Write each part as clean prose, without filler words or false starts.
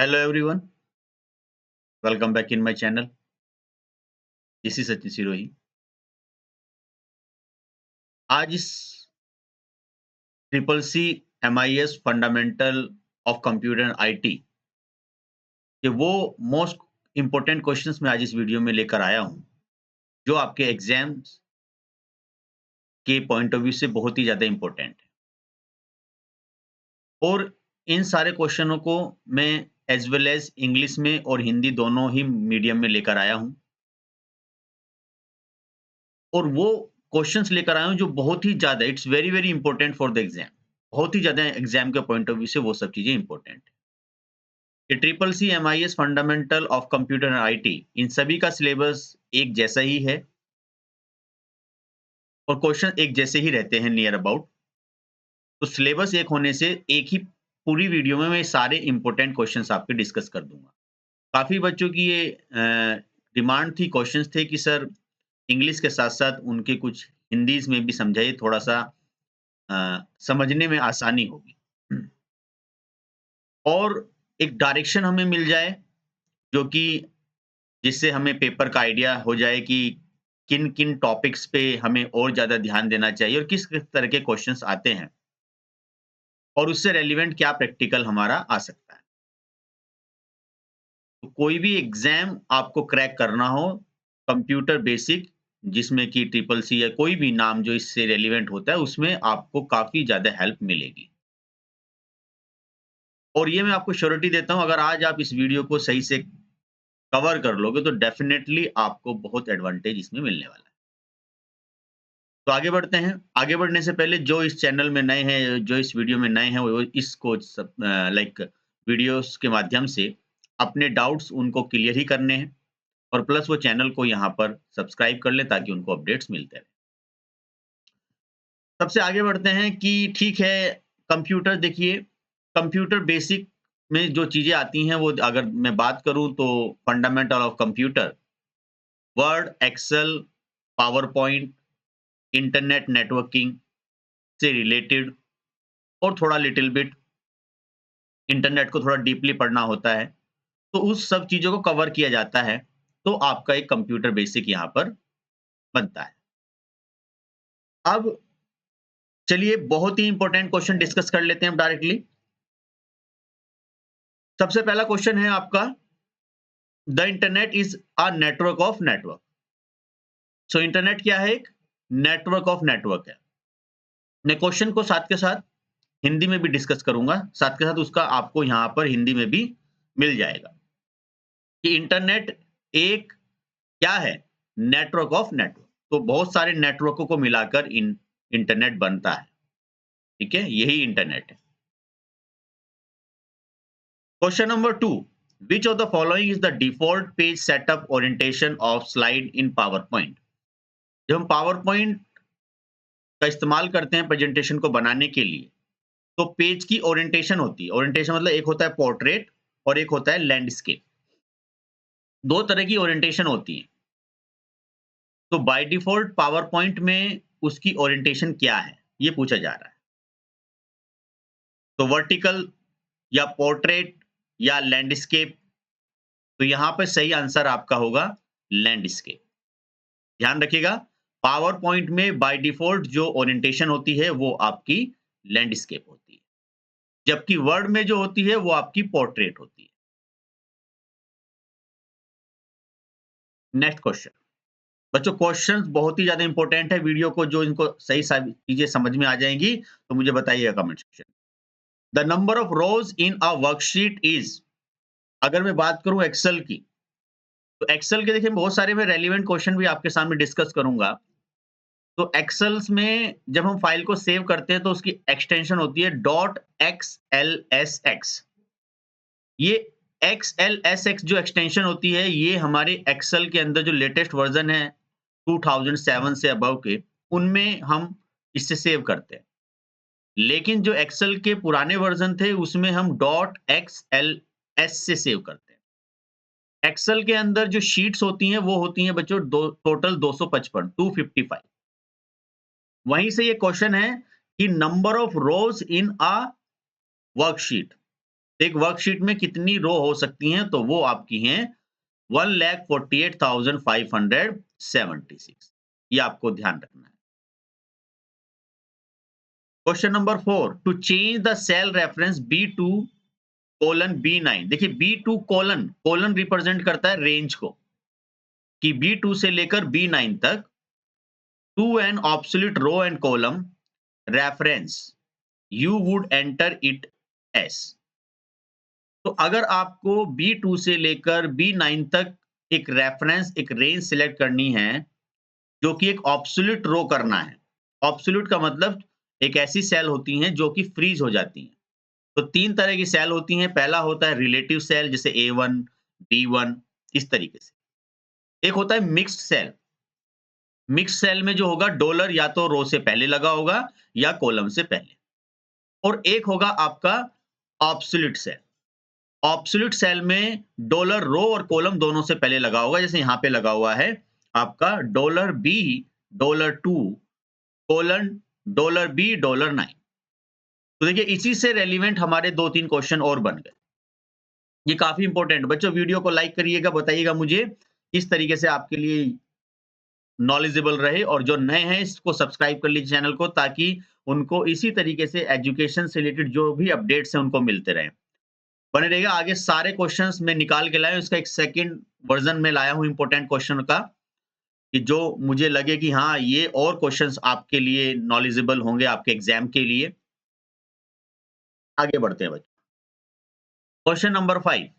Hello everyone, welcome back in my channel. This is Sachin Sirohi. आज इस triple C MIS fundamental of computer and IT के वो most important questions मैं आज इस video में लेकर आया हूँ, जो आपके एग्जाम्स के पॉइंट ऑफ व्यू से बहुत ही ज़्यादा इम्पोर्टेंट है। और इन सारे क्वेश्चनों को मैं एज वेल एज इंग्लिश में और हिंदी दोनों ही मीडियम में लेकर आया हूँ। और वो क्वेश्चंस लेकर आया हूँ जो बहुत ही ज़्यादा it's very very important for the exam. बहुत ही ज़्यादा एग्जाम के पॉइंट ऑफ व्यू से वो सब चीज़ें इंपॉर्टेंट है। ये triple C MIS fundamental of computer and IT इन सभी का सिलेबस एक जैसा ही है और क्वेश्चन एक जैसे ही रहते हैं नियर अबाउट। तो सिलेबस एक होने से एक ही पूरी वीडियो में मैं सारे इंपॉर्टेंट क्वेश्चंस आपके डिस्कस कर दूंगा। काफ़ी बच्चों की ये डिमांड थी, क्वेश्चंस थे कि सर इंग्लिश के साथ-साथ उनके कुछ हिंदीज़ में भी समझाइए, थोड़ा-सा समझने में आसानी होगी। और एक डायरेक्शन हमें मिल जाए, जो कि जिससे हमें पेपर का आइडिया हो जाए कि किन-किन टॉपिक्स पे हमें और ज़्यादा ध्यान देना चाहिए और किस-किस तरह के क्वेश्चंस आते हैं और उससे रेलेवेंट क्या प्रैक्टिकल हमारा आ सकता है। तो कोई भी एग्ज़ाम आपको क्रैक करना हो, कंप्यूटर बेसिक जिसमें कि ट्रिपल सी या कोई भी नाम जो इससे रेलेवेंट होता है, उसमें आपको काफ़ी ज़्यादा हेल्प मिलेगी। और ये मैं आपको श्योरिटी देता हूँ, अगर आज आप इस वीडियो को सही से कवर कर लोगे तो डेफ़िनेटली आपको बहुत एडवांटेज इसमें मिलने वाला है। तो आगे बढ़ते हैं। आगे बढ़ने से पहले जो इस चैनल में नए हैं, जो इस वीडियो में नए हैं, वो इसको लाइक वीडियोज़ के माध्यम से अपने डाउट्स उनको क्लियर ही करने हैं और प्लस वो चैनल को यहाँ पर सब्सक्राइब कर लें ताकि उनको अपडेट्स मिलते रहें। सबसे आगे बढ़ते हैं कि ठीक है, कंप्यूटर देखिए, कंप्यूटर बेसिक में जो चीज़ें आती हैं, वो अगर मैं बात करूँ तो fundamental of computer, Word, Excel, PowerPoint, internet networking से रिलेटेड और थोड़ा लिटिल बिट इंटरनेट को थोड़ा डीपली पढ़ना होता है, तो उस सब चीज़ों को कवर किया जाता है, तो आपका एक कंप्यूटर बेसिक यहाँ पर बनता है। अब चलिए बहुत ही इंपॉर्टेंट क्वेश्चन डिस्कस कर लेते हैं अब डायरेक्टली। सबसे पहला क्वेश्चन है आपका, the internet is a network of network. So internet क्या है? एक नेटवर्क ऑफ नेटवर्क है। मैं क्वेश्चन को साथ के साथ हिंदी में भी डिस्कस करूंगा, साथ के साथ उसका आपको यहाँ पर हिंदी में भी मिल जाएगा कि इंटरनेट एक क्या है? Network of network. तो बहुत सारे नेटवर्कों को मिलाकर इंटरनेट बनता है। ठीक है, यही इंटरनेट है। Question number 2, which of the following is the default page setup orientation of slide in PowerPoint? जब हम PowerPoint का इस्तेमाल करते हैं प्रेजेंटेशन को बनाने के लिए, तो पेज की ओरिएंटेशन होती है। ओरिएंटेशन मतलब एक होता है पोर्ट्रेट और एक होता है लैंडस्केप। 2 तरह की ओरिएंटेशन होती है। तो बाय डिफॉल्ट पावर पॉइंट में उसकी ओरिएंटेशन क्या है? ये पूछा जा रहा है। तो वर्टिकल या पोर्ट्रेट या लैंडस्केप, तो यहाँ पे सही आंसर आपका होगा लैंडस्केप। ध्यान रखिएगा, पावर पॉइंट में बाय डिफॉल्ट जो ओरिएंटेशन होती है वो आपकी लैंडस्केप होती है, जबकि वर्ड में जो होती है वो आपकी पोर्ट्रेट होती है। Next question. बच्चों क्वेश्चंस बहुत ही ज़्यादा इंपॉर्टेंट है, वीडियो को जो इनको सही सारी चीज़ें समझ में आ जाएँगी, तो मुझे बताइएगा comment section. The number of rows in a worksheet is, अगर मैं बात करूँ एक्सेल की, तो एक्सेल के देखिए बहुत सारे मैं रेलेवेंट क्वेश्चन भी आपके सामने डिस्कस करूँगा। तो एक्सेल्स में जब हम फाइल को सेव करते हैं तो उसकी एक्सटेंशन होती है .xlsx। ये XLSX जो एक्सटेंशन होती है, ये हमारे एक्सेल के अंदर जो लेटेस्ट वर्ज़न है 2007 से अबव के, उनमें हम इसे सेव करते हैं। लेकिन जो एक्सेल के पुराने वर्ज़न थे, उसमें हम .xls से सेव करते हैं। एक्सेल के अंदर जो शीट्स होती हैं, वो होती हैं बच्चों टोटल 255, 255। वहीं से ये क्वेश्चन है कि number of rows in a worksheet. एक वर्कशीट में कितनी रो हो सकती हैं? तो वो आपकी हैं 1,48,576। ये आपको ध्यान रखना है। Question number 4, to change the cell reference B2 colon B9। देखिए B2 कोलन, कोलन रिप्रेजेंट करता है रेंज को, कि B2 से लेकर B9 तक to an absolute row and column reference you would enter it as. तो अगर आपको B2 से लेकर B9 तक एक रेफरेंस, एक रेंज सिलेक्ट करनी है, जो कि एक ऑब्सोल्यूट रो करना है। ऑब्सोल्यूट का मतलब एक ऐसी सेल होती हैं जो कि फ्रीज हो जाती हैं। तो 3 तरह की सेल होती हैं। पहला होता है रिलेटिव सेल, जैसे A1, B1, इस तरीके से। एक होता है मिक्स्ड सेल। मिक्स्ड सेल में जो होगा डॉलर या तो रो से पहले लगा होगा या कॉलम से पहले। और एक होगा आपका ऑब्सोल्यूट सेल। ऑब्सोल्यूट सेल में डॉलर रो और कॉलम दोनों से पहले लगा होगा, जैसे यहाँ पे लगा हुआ है आपका $B, $2, कोलन $B, $9। तो देखिए इसी से रेलिवेंट हमारे 2-3 क्वेश्चन और बन गए। ये काफी इंपॉर्टेंट। बच्चों वीडियो को लाइक करिएगा, बताइएगा मुझे किस तरीके से आपके लिए नॉलेजेबल रहे, और जो नए हैं इसको सब्सक्राइब कर लीजिए चैनल को, ताकि उनको इसी तरीके से एजुकेशन से रिलेटेड जो भी अपडेट्स हैं उनको मिलते रहें। बने रहिएगा, आगे सारे क्वेश्चंस मैं निकाल के लाया हूं। इसका एक सेकंड वर्जन में लाया हूं इंपॉर्टेंट क्वेश्चन का, कि जो मुझे लगे कि हाँ ये और क्वेश्चंस आपके लिए नॉलेजेबल होंगे आपके एग्जाम के लिए। आगे बढ़ते हैं बच्चों। Question number 5,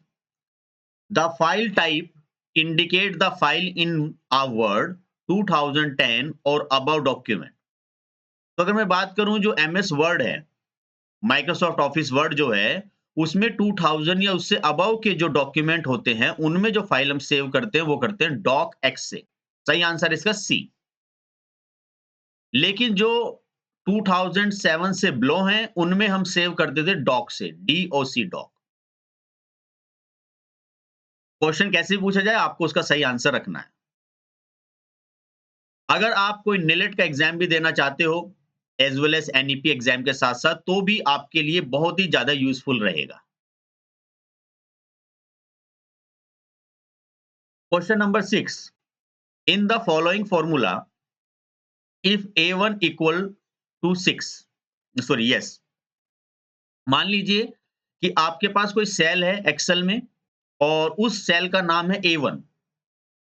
the file type indicate the file in a word 2010 और अबव डॉक्यूमेंट। तो अगर मैं बात करूं जो MS वर्ड है, माइक्रोसॉफ्ट ऑफिस वर्ड जो है, उसमें 2000 या उससे अबव के जो डॉक्यूमेंट होते हैं, उनमें जो फाइल हम सेव करते हैं वो करते हैं डॉक एक्स से। सही आंसर इसका सी। लेकिन जो 2007 से बिलो हैं, उनमें हम सेव करते थे डॉक से, DOC डॉक। क्वेश्चन कैसे पूछा जाए, आपको उसका सही आंसर रखना है। अगर आप कोई नेलेट का एग्जाम भी देना चाहते हो, as well as NEP exam के साथ साथ, तो भी आपके लिए बहुत ही ज्यादा यूजफुल रहेगा। Question number 6, in the following formula if A1 equal to 6, sorry yes, मान लीजिए कि आपके पास कोई सेल है एक्सेल में, और उस सेल का नाम है A1।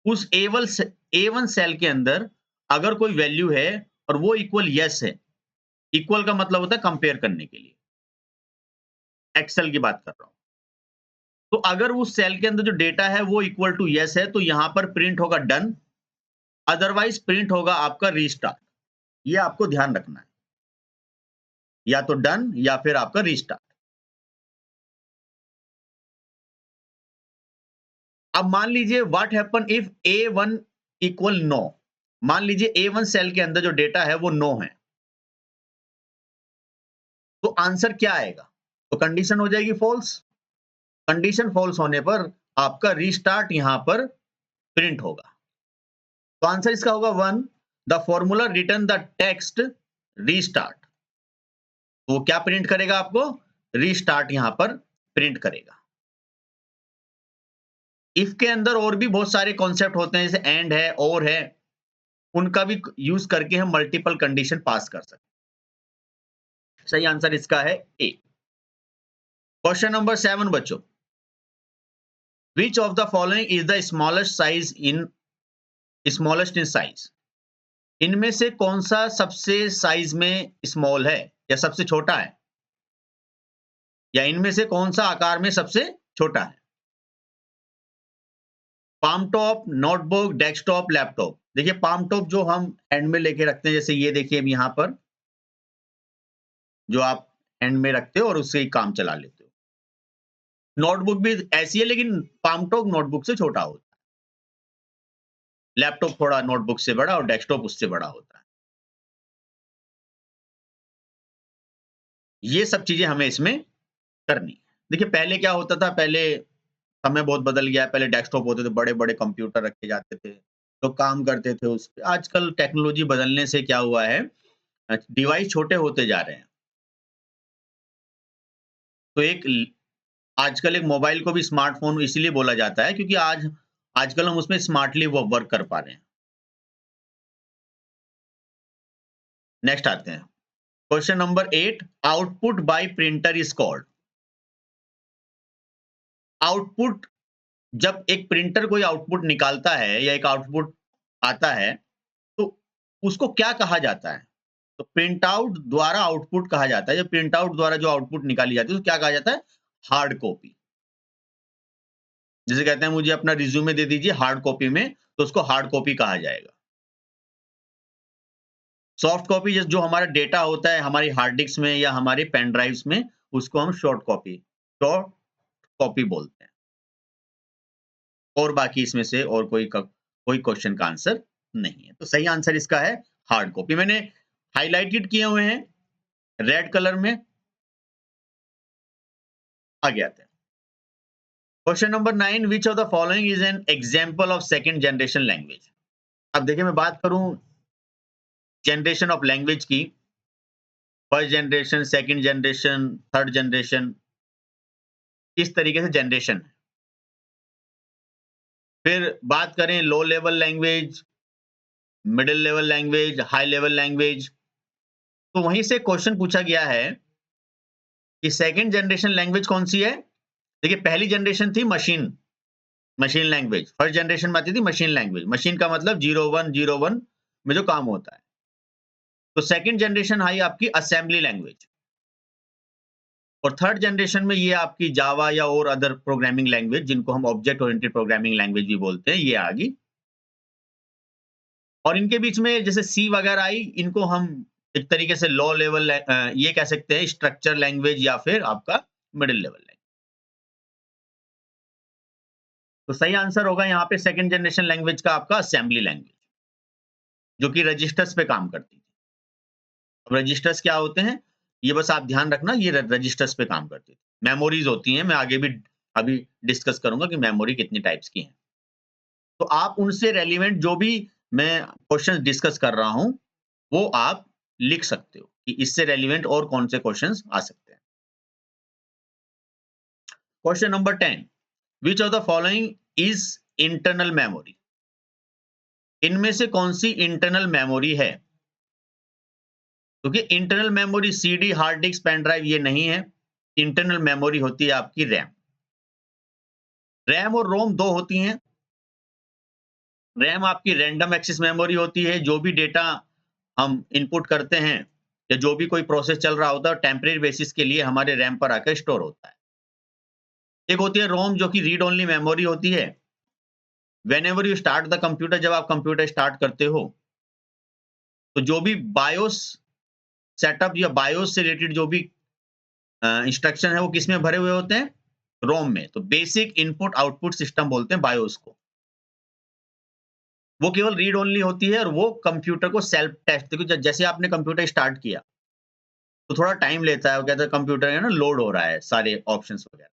उस A1 सेल के अंदर अगर कोई वैल्यू है और वो इक्वल यस है, इक्वल का मतलब होता है कंपेयर करने के लिए, एक्सेल की बात कर रहा हूं। तो अगर उस सेल के अंदर जो डेटा है वो इक्वल टू यस है, तो यहां पर प्रिंट होगा डन, अदरवाइज प्रिंट होगा आपका रीस्टार्ट। ये आपको ध्यान रखना है, या तो डन या फिर आपका रीस्टार्ट। अब मान लीजिए what happen if A1 equal no. मान लीजिए A1 सेल के अंदर जो डेटा है वो नो है, तो आंसर क्या आएगा? तो कंडीशन हो जाएगी फॉल्स। कंडीशन फॉल्स होने पर आपका रीस्टार्ट यहां पर प्रिंट होगा। तो आंसर इसका होगा 1, the formula return the text restart. वो क्या प्रिंट करेगा? आपको रीस्टार्ट यहां पर प्रिंट करेगा। इफ के अंदर और भी बहुत सारे कॉन्सेप्ट होते हैं, जैसे एंड है, और है, उनका भी यूज करके हम मल्टीपल कंडीशन पास कर सकते हैं। सही आंसर इसका है ए। क्वेश्चन नंबर 7 बच्चों, विच of the following is the smallest in size. इनमें से कौन सा सबसे साइज में स्मॉल है या सबसे छोटा है, या इनमें से कौन सा आकार में सबसे छोटा है? Palm top, notebook, desktop, laptop. देखिए पाम टॉप जो हम हैंड में लेके रखते हैं, जैसे ये देखिए यहां पर जो आप हैंड में रखते हो और उससे ही काम चला लेते हो। नोटबुक भी ऐसी है, लेकिन पाम टॉप नोटबुक से छोटा होता है। लैपटॉप थोड़ा नोटबुक से बड़ा और डेस्कटॉप उससे बड़ा होता है। ये सब चीजें हमें इसमें करनी है। देखिए पहले क्या होता था, पहले समय बहुत बदल गया है। पहले डेस्कटॉप होते थे, बड़े-बड़े कंप्यूटर रखे जाते थे, लोग काम करते थे उस पे। आजकल टेक्नोलॉजी बदलने से क्या हुआ है, डिवाइस छोटे होते जा रहे हैं। तो एक आजकल एक मोबाइल को भी स्मार्टफ़ोन इसीलिए बोला जाता है क्योंकि आजकल हम उसमें स्मार्टली वो वर्क कर पा रहे हैं। नेक्स्ट आते हैं। Question number 8 output by printer is called. Output जब एक प्रिंटर कोई आउटपुट निकालता है या एक आउटपुट आता है, तो उसको क्या कहा जाता है? तो प्रिंट आउट द्वारा आउटपुट कहा जाता है। जब प्रिंट आउट द्वारा जो आउटपुट निकाली जाती है, तो क्या कहा जाता है? Hard copy. जैसे कहते हैं मुझे अपना रिज़्यूमे दे दीजिए हार्ड कॉपी में, तो उसको हार्ड कॉपी कहा जाएगा। सॉफ्ट कॉपी जो हमारा डेटा होता है हमारी हार्ड डिस्क में या हमारे पेन ड्राइव्स में, उसको हम शॉर्ट कॉपी बोलते हैं। और बाकी इसमें से और कोई क्वेश्चन का आंसर नहीं है। तो सही आंसर इसका है हार्ड कॉपी। मैंने हाइलाइटेड किए हुए हैं रेड कलर में। आगे आते हैं। Question number 9 which of the following is an example of second generation language. अब देखिए मैं बात करूं जनरेशन ऑफ लैंग्वेज की, first generation, second generation, third generation, इस तरीके से जनरेशन है। फिर बात करें low level language, middle level language, high level language, तो वहीं से क्वेश्चन पूछा गया है कि सेकंड जनरेशन लैंग्वेज कौन सी है? देखिए पहली जनरेशन थी मशीन लैंग्वेज। फर्स्ट जनरेशन में आती थी मशीन लैंग्वेज। मशीन का मतलब 0101 में जो काम होता है। तो सेकंड जनरेशन आई आपकी असेंबली लैंग्वेज। और थर्ड जनरेशन में ये आपकी जावा या और अदर प्रोग्रामिंग लैंग्वेज जिनको हम ऑब्जेक्ट ओरिएंटेड प्रोग्रामिंग लैंग्वेज भी बोलते हैं, ये आ गई। और इनके बीच में जैसे सी वगैरह आई, इनको हम एक तरीके से लो लेवल ये कह सकते हैं स्ट्रक्चर लैंग्वेज या फिर आपका मिडिल लेवल लैंग्वेज। तो सही आंसर होगा यहाँ पे सेकंड जनरेशन लैंग्वेज का आपका असेंबली लैंग्वेज, जो कि रजिस्टर्स पे काम करती है। अब रजिस्टर्स क्या होते हैं? ये बस आप ध्यान रखना, ये रजिस्टर्स पे काम करती है। मेमोरीज होती हैं, मैं आगे भी अभी डिस्कस करूंगा कि मेमोरी कितनी टाइप्स की हैं। तो आप उनसे रेलिवेंट जो भी मैं क्वेश्चंस डिस्कस कर रहा हूं, वो आप लिख सकते हो कि इससे रेलिवेंट और कौन से क्वेश्चंस आ सकते हैं। Question number 10 which of the following is internal memory. इनमें से कौन सी इंटरनल मेमोरी है? क्योंकि internal memory CD, hard disk, pen drive ये नहीं है। इंटरनल मेमोरी होती है आपकी रैम। रैम और रोम दो होती हैं। रैम आपकी रैंडम एक्सेस मेमोरी होती है, जो भी डेटा हम इनपुट करते हैं या जो भी कोई प्रोसेस चल रहा होता है टेम्परेरी बेसिस के लिए हमारे रैम पर आकर स्टोर होता है। एक होती है रोम जो कि रीड ओनली मेमोरी होती है। Whenever you start the computer, जब आप कंप्यूटर स्टार्ट करते हो तो जो भी बायोस सेटअप या बायोस से रिलेटेड जो भी इंस्ट्रक्शन है वो किस में भरे हुए होते हैं? रोम में। तो बेसिक इनपुट आउटपुट सिस्टम बोलते हैं बायोस को। वो केवल रीड ओनली होती है और वो कंप्यूटर को सेल्फ टेस्ट, देखो जैसे आपने कंप्यूटर स्टार्ट किया तो थोड़ा टाइम लेता है, वो कहता है कंप्यूटर है ना लोड हो रहा है सारे ऑप्शंस वगैरह।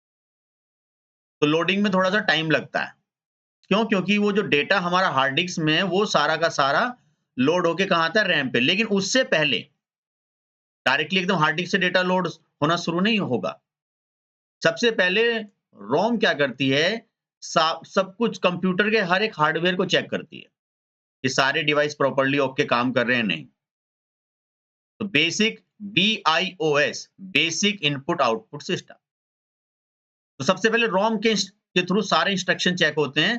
तो लोडिंग में थोड़ा सा टाइम लगता है। क्यों? क्योंकि वो जो डेटा हमारा हार्ड डिस्क में है वो सारा का सारा लोड होके कहाँ आता है? रैम पे। लेकिन उससे पहले डायरेक्टली एकदम हार्ड डिस्क से डेटा लोड होना शुरू नहीं होगा। सबसे पहले रोम क्या करती है? सब कुछ कंप्यूटर के हर एक हार्डवेयर को चेक करती है कि सारे डिवाइस प्रॉपर्ली ओके काम कर रहे हैं नहीं। तो basic BIOS, basic input output system. तो सबसे पहले रोम के थ्रू सारे इंस्ट्रक्शन चेक होते हैं।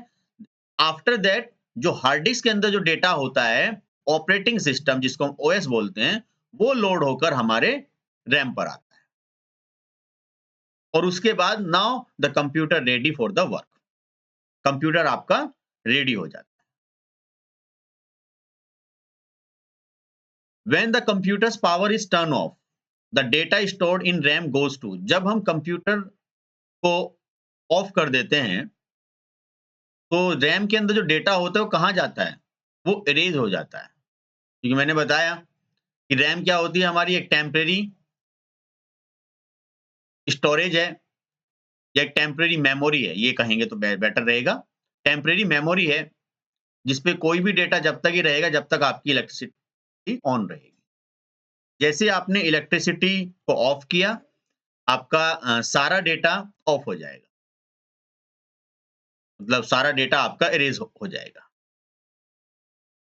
आफ्टर दैट जो हार्ड डिस्क के अंदर जो डेटा होता है, ऑपरेटिंग सिस्टम जिसको हम OS बोलते हैं, वो लोड होकर हमारे रैम पर आता है। और उसके बाद now the computer ready for the work. Computer आपका रेडी हो जाता है। When the computer's power is turned off, the data stored in RAM goes to। जब हम कंप्यूटर को ऑफ कर देते हैं तो रैम के अंदर जो डेटा होता है वो कहाँ जाता है? वो इरेज हो जाता है। क्योंकि मैंने बताया कि रैम क्या होती है? हमारी एक टेम्परेरी स्टोरेज है या एक टेम्परेरी मेमोरी है, ये कहेंगे तो बेटर रहेगा। टेम्परेरी मेमोरी है जिसपे कोई भी डेटा जब तक ही रहेगा जब तक आपकी इलेक्ट्रिसिटी ऑन रहेगी। जैसे आपने इलेक्ट्रिसिटी को ऑफ किया, आपका सारा डेटा ऑफ हो जाएगा, मतलब सारा डेटा आपका इरेज हो जाएगा।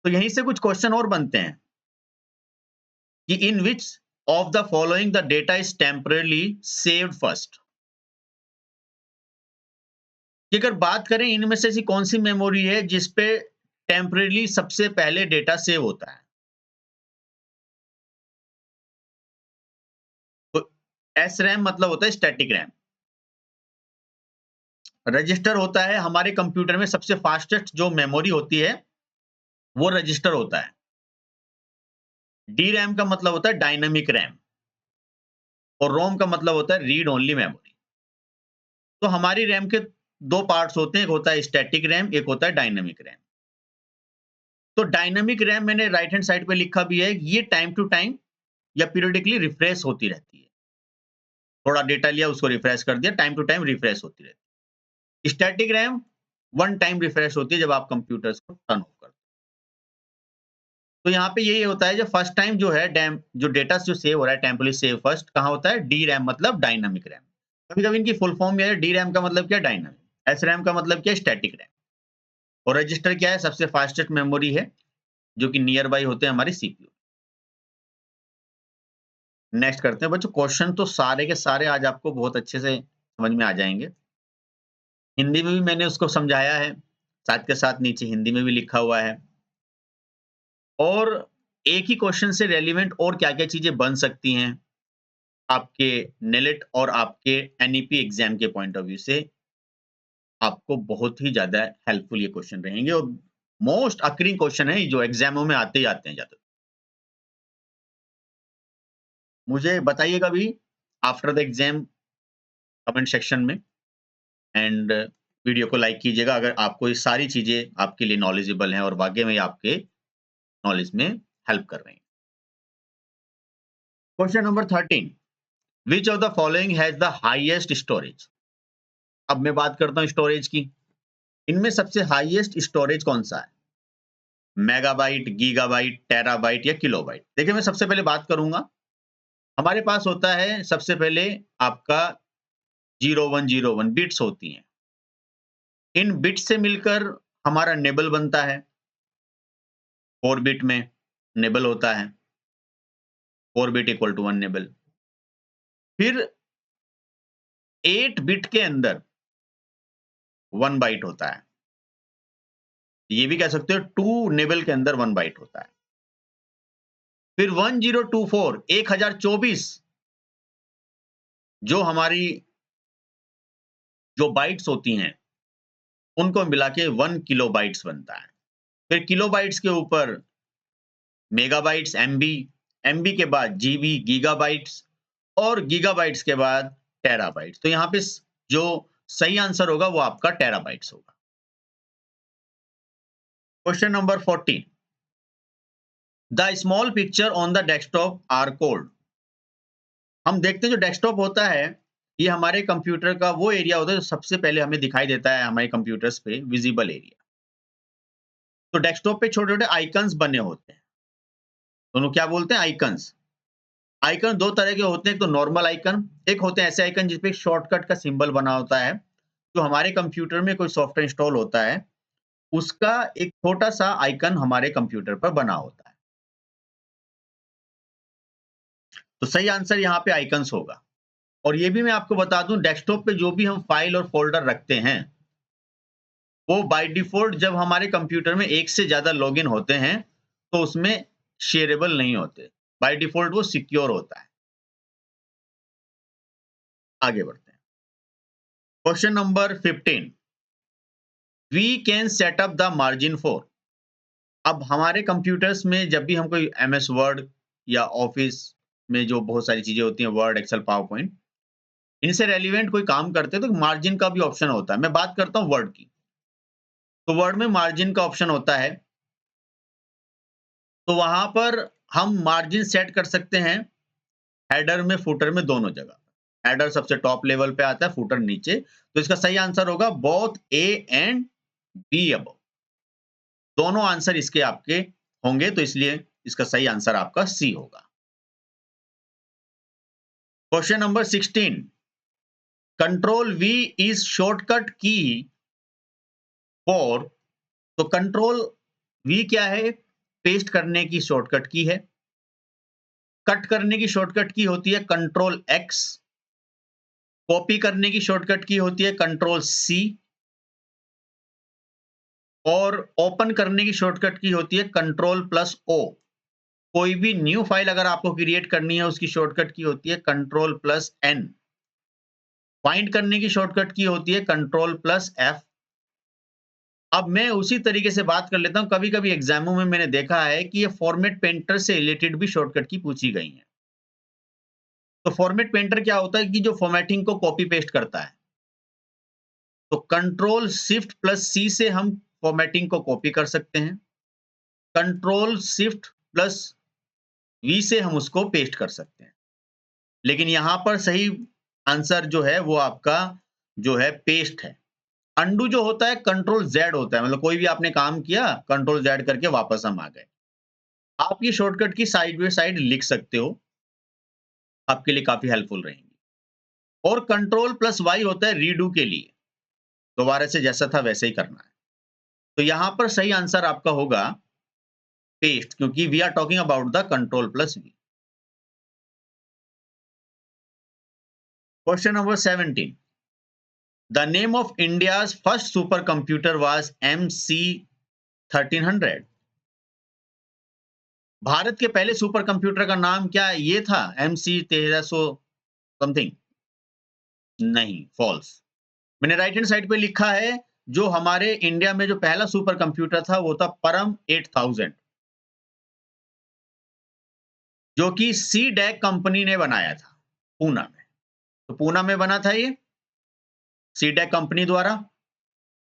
तो यहीं से कुछ क्वेश्चन और बनते हैं कि in which of the following the data is temporarily saved first. कि अगर बात करें इनमें से ऐसी कौन सी मेमोरी है जिस पे टेम्परेली सबसे पहले डेटा सेव होता है। तो एस रैम मतलब होता है स्टैटिक रैम। रजिस्टर होता है हमारे कंप्यूटर में सबसे फास्टेस्ट जो मेमोरी होती है वो रजिस्टर होता है। डी रैम का मतलब होता है डायनामिक रैम और रोम का मतलब होता है रीड ओनली मेमोरी। तो हमारी रैम के दो पार्ट्स होते हैं, एक होता है स्टैटिक रैम, एक होता है डायनामिक रैम। तो डायनामिक रैम मैंने राइट हैंड साइड पे लिखा भी है, ये टाइम टू टाइम या पीरियडिकली रिफ्रेश होती रहती है। थोड़ा डेटा लिया उसको रिफ्रेश कर दिया, टाइम टू टाइम रिफ्रेश होती रहती है। Static RAM one time refresh होती है जब आप कंप्यूटर्स को टर्न ऑफ करते हैं। तो यहाँ पे यही होता है जब फर्स्ट टाइम जो है डैम जो डेटा जो सेव हो रहा है टेम्परली सेव फर्स्ट कहाँ होता है, डी रैम मतलब डायनामिक रैम। कभी कभी इनकी फुल फॉर्म है, डी रैम का मतलब क्या डायनामिक, एस रैम का मतलब क्या स्टैटिक रैम, और रजिस्टर क्या है सबसे फास्टेस्ट मेमोरी है जो कि नियर बाई होते हैं हमारी सीपीयू। नेक्स्ट करते हैं बच्चों, क्वेश्चन तो सारे के सारे आज आपको बहुत अच्छे से समझ में आ जाएंगे। हिंदी में भी मैंने उसको समझाया है, साथ के साथ नीचे हिंदी में भी लिखा हुआ है। और एक ही क्वेश्चन से रेलिवेंट और क्या-क्या चीजें बन सकती हैं आपके नेलेट और आपके एनईपी एग्जाम के पॉइंट ऑफ व्यू से आपको बहुत ही ज़्यादा हेल्पफुल ये क्वेश्चन रहेंगे और मोस्ट अकरिंग क्वेश्चन है जो एग्जामों में आते ही आते हैं ज़्यादा। मुझे बताइएगा भी after the exam comment section में, एंड वीडियो को लाइक कीजिएगा अगर आपको ये सारी चीज़ें आपके लिए नॉलेजेबल हैं और वाक़ई में आपके नॉलेज में हेल्प कर रही हैं। Question number 13, which of the following has the highest storage? अब मैं बात करता हूँ स्टोरेज की। इनमें सबसे हाईएस्ट स्टोरेज कौन-सा है? मेगाबाइट, गीगाबाइट, टेराबाइट या किलोबाइट? देखिए मैं सबसे पहले बात करूँगा, हमारे पास होता है सबसे पहले आपका 0101 बिट्स होती हैं। इन बिट्स से मिलकर हमारा नेबल बनता है। 4 बिट में नेबल होता है। 4 बिट इक्वल टू 1 नेबल। फिर 8 बिट के अंदर 1 बाइट होता है। ये भी कह सकते हो 2 नेबल के अंदर 1 बाइट होता है। फिर 1024 1024 जो हमारी जो बाइट्स होती हैं उनको मिला के 1 किलोबाइट्स बनता है। फिर किलोबाइट्स के ऊपर मेगाबाइट्स, एमबी, एमबी के बाद जीबी, गीगाबाइट्स और गीगाबाइट्स के बाद टेराबाइट्स। तो यहाँ पे जो सही आंसर होगा वो आपका टेराबाइट्स होगा। Question number 14, the small picture on the desktop are called. हम देखते हैं जो डेस्कटॉप होता है ये हमारे कंप्यूटर का वो एरिया होता है जो सबसे पहले हमें दिखाई देता है हमारे कंप्यूटर्स पे, विजिबल एरिया। तो डेस्कटॉप पे छोटे छोटे आइकन्स बने होते हैं, दोनों क्या बोलते हैं, आइकन्स। आइकन दो तरह के होते हैं, एक तो नॉर्मल आइकन, एक होते हैं ऐसे आइकन जिसपे शॉर्टकट का सिंबल बना होता है। जो हमारे कंप्यूटर में कोई सॉफ्टवेयर इंस्टॉल होता है उसका एक छोटा सा आइकन हमारे कंप्यूटर पर बना होता है। तो सही आंसर यहाँ पे आइकन्स होगा। और ये भी मैं आपको बता दूं, डेस्कटॉप पे जो भी हम फाइल और फोल्डर रखते हैं वो बाय डिफॉल्ट जब हमारे कंप्यूटर में एक से ज्यादा लॉगिन होते हैं तो उसमें शेयरेबल नहीं होते। बाय डिफॉल्ट वो सिक्योर होता है। आगे बढ़ते हैं। Question number 15, we can set up the margin for. अब हमारे कंप्यूटर्स में जब भी हम कोई एमएस वर्ड या ऑफिस में जो बहुत सारी चीजें होती हैं, वर्ड, एक्सेल, पावर पॉइंट, इनसे रेलिवेंट कोई काम करते हैं तो मार्जिन का भी ऑप्शन होता है। मैं बात करता हूँ वर्ड की, तो वर्ड में मार्जिन का ऑप्शन होता है। तो वहां पर हम मार्जिन सेट कर सकते हैं हेडर में, फुटर में, दोनों जगह। हेडर सबसे टॉप लेवल पे आता है, फुटर नीचे। तो इसका सही आंसर होगा both A and be above. दोनों आंसर इसके आपके होंगे, तो इसलिए इसका सही आंसर आपका सी होगा। Question number 16, control we is shortcut की फॉर, तो कंट्रोल वी क्या है? पेस्ट करने की शॉर्टकट की है। कट करने की शॉर्टकट की होती है कंट्रोल एक्स। कॉपी करने की शॉर्टकट की होती है कंट्रोल सी। और ओपन करने की शॉर्टकट की होती है कंट्रोल प्लस ओ। कोई भी न्यू फाइल अगर आपको क्रिएट करनी है, उसकी शॉर्टकट की होती है कंट्रोल प्लस एन। फाइंड करने की शॉर्टकट की होती है कंट्रोल प्लस एफ। अब मैं उसी तरीके से बात कर लेता हूं। कभी कभी एग्जामों में मैंने देखा है कि ये फॉर्मेट पेंटर से रिलेटेड भी शॉर्टकट की पूछी गई है। तो फॉर्मेट पेंटर क्या होता है कि जो फॉर्मेटिंग को कॉपी पेस्ट करता है। तो कंट्रोल शिफ्ट प्लस सी से हम फॉर्मेटिंग को कॉपी कर सकते हैं। कंट्रोल शिफ्ट प्लस वी से हम उसको पेस्ट कर सकते हैं। लेकिन यहां पर सही आंसर जो है वो आपका जो है पेस्ट है। अंडू जो होता है कंट्रोल जेड होता है, मतलब कोई भी आपने काम किया कंट्रोल जेड करके वापस हम आ गए। आप ये शॉर्टकट की साइड बाय साइड लिख सकते हो, आपके लिए काफी हेल्पफुल रहेंगी। और कंट्रोल प्लस वाई होता है रीडू के लिए, दोबारा से जैसा था वैसे ही करना है। तो यहां पर सही आंसर आपका होगा पेस्ट, क्योंकि we are talking about the control plus V. Question number 17। The name of India's first supercomputer was MC1300। भारत के पहले सुपर कंप्यूटर का नाम क्या ये था? MC 1300 something? नहीं, फॉल्स। मैंने राइट हैंड साइड पे लिखा है, जो हमारे इंडिया में जो पहला सुपर कंप्यूटर था वो था परम 8000, जो कि सी डैक कंपनी ने बनाया था पूना में। तो पूना में बना था ये सी डैक कंपनी द्वारा।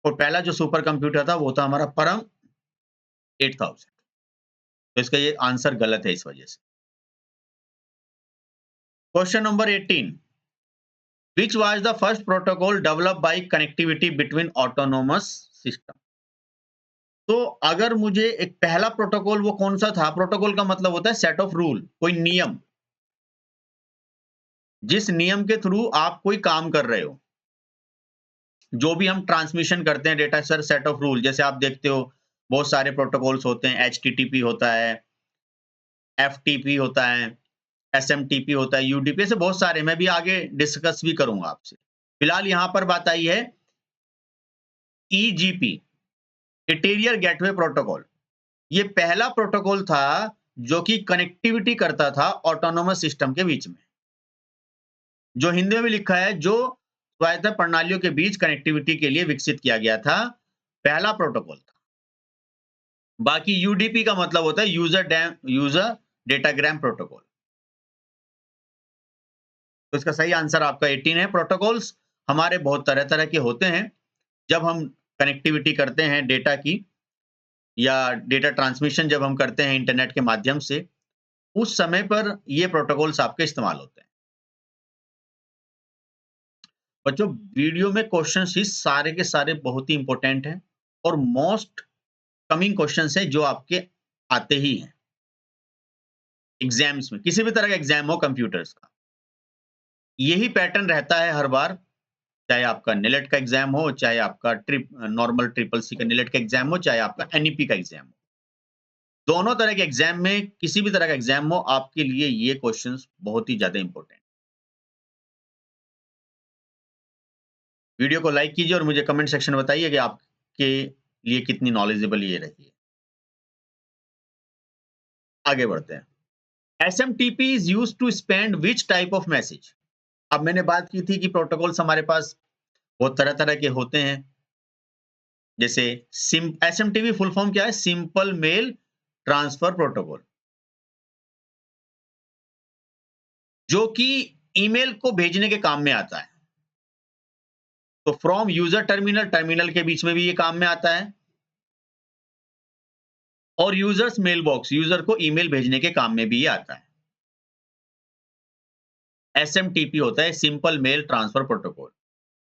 और पहला जो सुपर कंप्यूटर था वो था हमारा परम 8000। तो इसका ये आंसर गलत है इस वजह से। Question number 18। Which was the first protocol developed by connectivity between autonomous system? तो अगर मुझे एक पहला प्रोटोकॉल वो कौन सा था? प्रोटोकॉल का मतलब होता है सेट ऑफ रूल, कोई नियम, जिस नियम के थ्रू आप कोई काम कर रहे हो। जो भी हम ट्रांसमिशन करते हैं data sir, set of rule, जैसे आप देखते हो बहुत सारे प्रोटोकॉल्स होते हैं। HTTP होता है, FTP होता है, SMTP होता है, UDP, ऐसे बहुत सारे, मैं भी आगे डिस्कस भी करूंगा आपसे। फिलहाल यहां पर बात आई है EGP, इंटीरियर गेटवे प्रोटोकॉल। ये पहला प्रोटोकॉल था जो कि कनेक्टिविटी करता था ऑटोनोमस सिस्टम के बीच में, जो हिंदी में भी लिखा है, जो स्वायत्त प्रणालियों के बीच कनेक्टिविटी के लिए विकसित किया गया था, पहला प्रोटोकॉल था। बाकी यूडीपी का मतलब होता है यूजर डेटाग्राम प्रोटोकॉल। तो इसका सही आंसर आपका 18 है। प्रोटोकॉल्स हमारे बहुत तरह तरह के होते हैं। जब हम कनेक्टिविटी करते हैं डेटा की, या डेटा ट्रांसमिशन जब हम करते हैं इंटरनेट के माध्यम से, उस समय पर ये प्रोटोकॉल्स आपके इस्तेमाल होते हैं। बच्चों, वीडियो में क्वेश्चंस ही सारे के सारे बहुत ही इंपॉर्टेंट हैं और मोस्ट कमिंग क्वेश्चंस हैं, जो आपके आते ही हैं एग्जाम्स में। किसी भी तरह का एग्जाम हो कंप्यूटर्स का, यही पैटर्न रहता है हर बार। चाहे आपका नेलेट का एग्जाम हो, चाहे आपका नॉर्मल ट्रिपल सी का नेलेट का एग्जाम हो, चाहे आपका NEP का एग्जाम हो, दोनों तरह के एग्जाम में, किसी भी तरह का एग्जाम हो, आपके लिए ये क्वेश्चंस बहुत ही ज्यादा इंपॉर्टेंट। वीडियो को लाइक कीजिए और मुझे कमेंट सेक्शन में बताइए कि आपके लिए कितनी नॉलेजेबल ये रही है। आगे बढ़ते हैं। SMTP is used to send which type of message? अब मैंने बात की थी कि प्रोटोकॉल्स हमारे पास बहुत तरह तरह के होते हैं। जैसे SMTP फुल फॉर्म क्या है? सिंपल मेल ट्रांसफर प्रोटोकॉल, जो कि ईमेल को भेजने के काम में आता है। तो फ्रॉम यूजर टर्मिनल, टर्मिनल के बीच में भी ये काम में आता है। और यूजर्स मेल बॉक्स, यूजर को ईमेल भेजने के काम में भी ये आता है। SMTP होता है simple mail transfer protocol.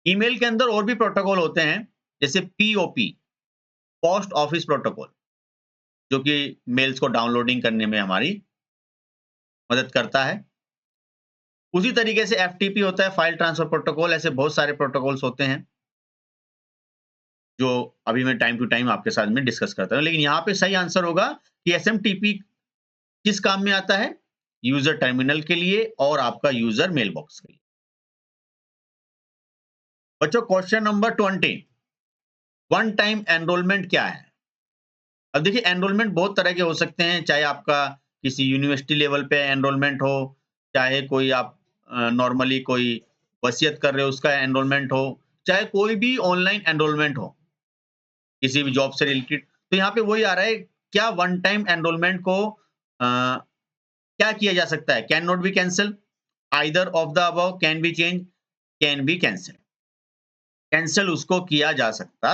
Email के अंदर और भी प्रोटोकॉल होते हैं, जैसे POP, पोस्ट ऑफिस प्रोटोकॉल, जो कि मेल्स को डाउनलोडिंग करने में हमारी मदद करता है। उसी तरीके से एफटीपी होता है, फाइल ट्रांसफर प्रोटोकॉल। ऐसे बहुत सारे प्रोटोकॉल्स होते हैं जो अभी मैं टाइम टू टाइम आपके साथ में डिस्कस करता हूँ। लेकिन यहाँ पे सही आंसर होगा कि एसएमटीपी किस काम में आता है? यूजर टर्मिनल के लिए और आपका यूजर मेल बॉक्स के लिए। बच्चों, question number 20, one time enrolment क्या है? अब देखिए, एनरोलमेंट बहुत तरह के हो सकते हैं, चाहे आपका किसी यूनिवर्सिटी लेवल पे एनरोलमेंट हो, चाहे कोई आप नॉर्मली कोई वसीयत कर रहे हो उसका एनरोलमेंट हो, चाहे कोई भी ऑनलाइन एनरोलमेंट हो, किसी भी जॉब से रिलेटेड। तो यहाँ पे वही आ रहा है, क्या वन टाइम एनरोलमेंट को क्या किया जा सकता है? Can not be cancel, either of the above, can be change, can be cancel. Cancel उसको किया जा सकता।